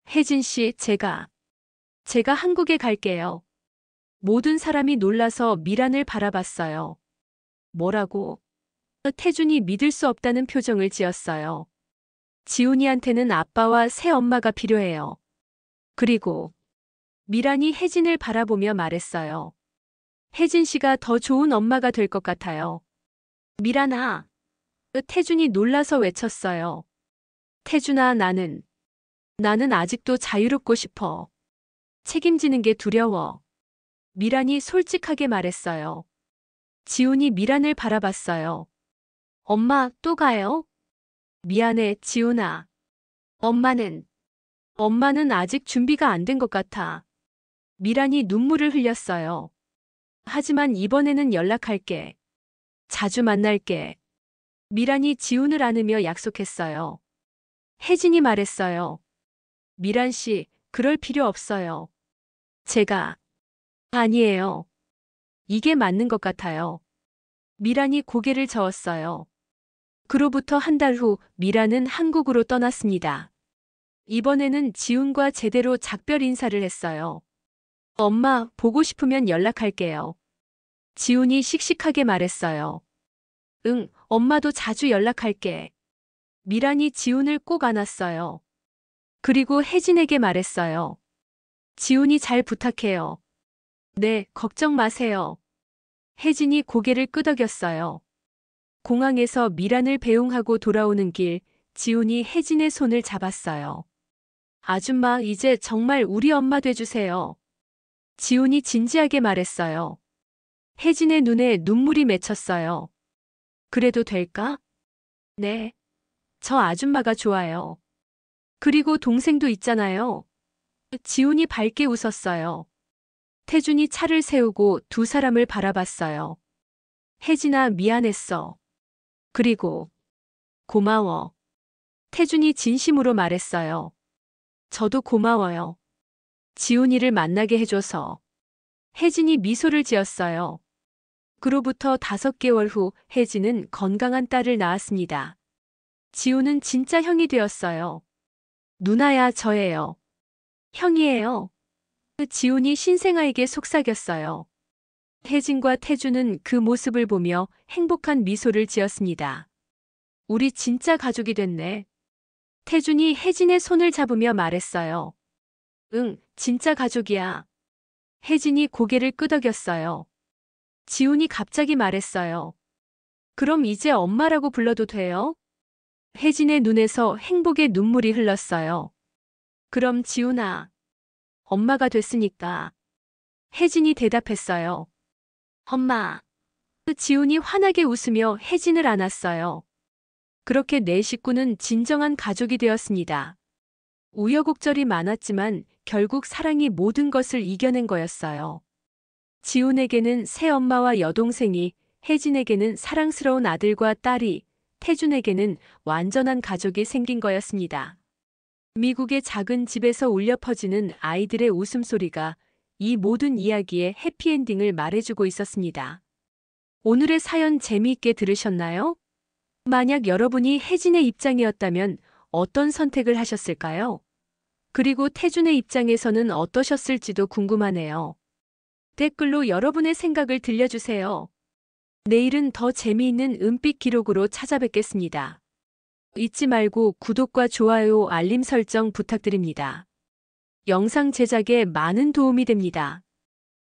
혜진 씨, 제가 한국에 갈게요. 모든 사람이 놀라서 미란을 바라봤어요. 뭐라고? 태준이 믿을 수 없다는 표정을 지었어요. 지훈이한테는 아빠와 새엄마가 필요해요. 그리고 미란이 혜진을 바라보며 말했어요. 혜진 씨가 더 좋은 엄마가 될 것 같아요. 미란아. 태준이 놀라서 외쳤어요. 태준아, 나는 아직도 자유롭고 싶어. 책임지는 게 두려워. 미란이 솔직하게 말했어요. 지훈이 미란을 바라봤어요. 엄마, 또 가요? 미안해, 지훈아. 엄마는 아직 준비가 안 된 것 같아. 미란이 눈물을 흘렸어요. 하지만 이번에는 연락할게. 자주 만날게. 미란이 지훈을 안으며 약속했어요. 혜진이 말했어요. 미란 씨, 그럴 필요 없어요. 아니에요. 이게 맞는 것 같아요. 미란이 고개를 저었어요. 그로부터 한 달 후 미란은 한국으로 떠났습니다. 이번에는 지훈과 제대로 작별 인사를 했어요. 엄마, 보고 싶으면 연락할게요. 지훈이 씩씩하게 말했어요. 응, 엄마도 자주 연락할게. 미란이 지훈을 꼭 안았어요. 그리고 혜진에게 말했어요. 지훈이 잘 부탁해요. 네, 걱정 마세요. 혜진이 고개를 끄덕였어요. 공항에서 미란을 배웅하고 돌아오는 길, 지훈이 혜진의 손을 잡았어요. 아줌마, 이제 정말 우리 엄마 돼주세요. 지훈이 진지하게 말했어요. 혜진의 눈에 눈물이 맺혔어요. 그래도 될까? 네. 저 아줌마가 좋아요. 그리고 동생도 있잖아요. 지훈이 밝게 웃었어요. 태준이 차를 세우고 두 사람을 바라봤어요. 혜진아, 미안했어. 그리고 고마워. 태준이 진심으로 말했어요. 저도 고마워요. 지훈이를 만나게 해줘서. 혜진이 미소를 지었어요. 그로부터 5개월 후 혜진은 건강한 딸을 낳았습니다. 지훈은 진짜 형이 되었어요. 누나야, 저예요. 형이에요. 지훈이 신생아에게 속삭였어요. 혜진과 태준은 그 모습을 보며 행복한 미소를 지었습니다. 우리 진짜 가족이 됐네. 태준이 혜진의 손을 잡으며 말했어요. 응, 진짜 가족이야. 혜진이 고개를 끄덕였어요. 지훈이 갑자기 말했어요. 그럼 이제 엄마라고 불러도 돼요? 혜진의 눈에서 행복의 눈물이 흘렀어요. 그럼 지훈아, 엄마가 됐으니까. 혜진이 대답했어요. 엄마. 지훈이 환하게 웃으며 혜진을 안았어요. 그렇게 네 식구는 진정한 가족이 되었습니다. 우여곡절이 많았지만 결국 사랑이 모든 것을 이겨낸 거였어요. 지훈에게는 새엄마와 여동생이, 혜진에게는 사랑스러운 아들과 딸이, 태준에게는 완전한 가족이 생긴 거였습니다. 미국의 작은 집에서 울려 퍼지는 아이들의 웃음소리가 이 모든 이야기의 해피엔딩을 말해주고 있었습니다. 오늘의 사연 재미있게 들으셨나요? 만약 여러분이 혜진의 입장이었다면 어떤 선택을 하셨을까요? 그리고 태준의 입장에서는 어떠셨을지도 궁금하네요. 댓글로 여러분의 생각을 들려주세요. 내일은 더 재미있는 은빛 기록으로 찾아뵙겠습니다. 잊지 말고 구독과 좋아요, 알림 설정 부탁드립니다. 영상 제작에 많은 도움이 됩니다.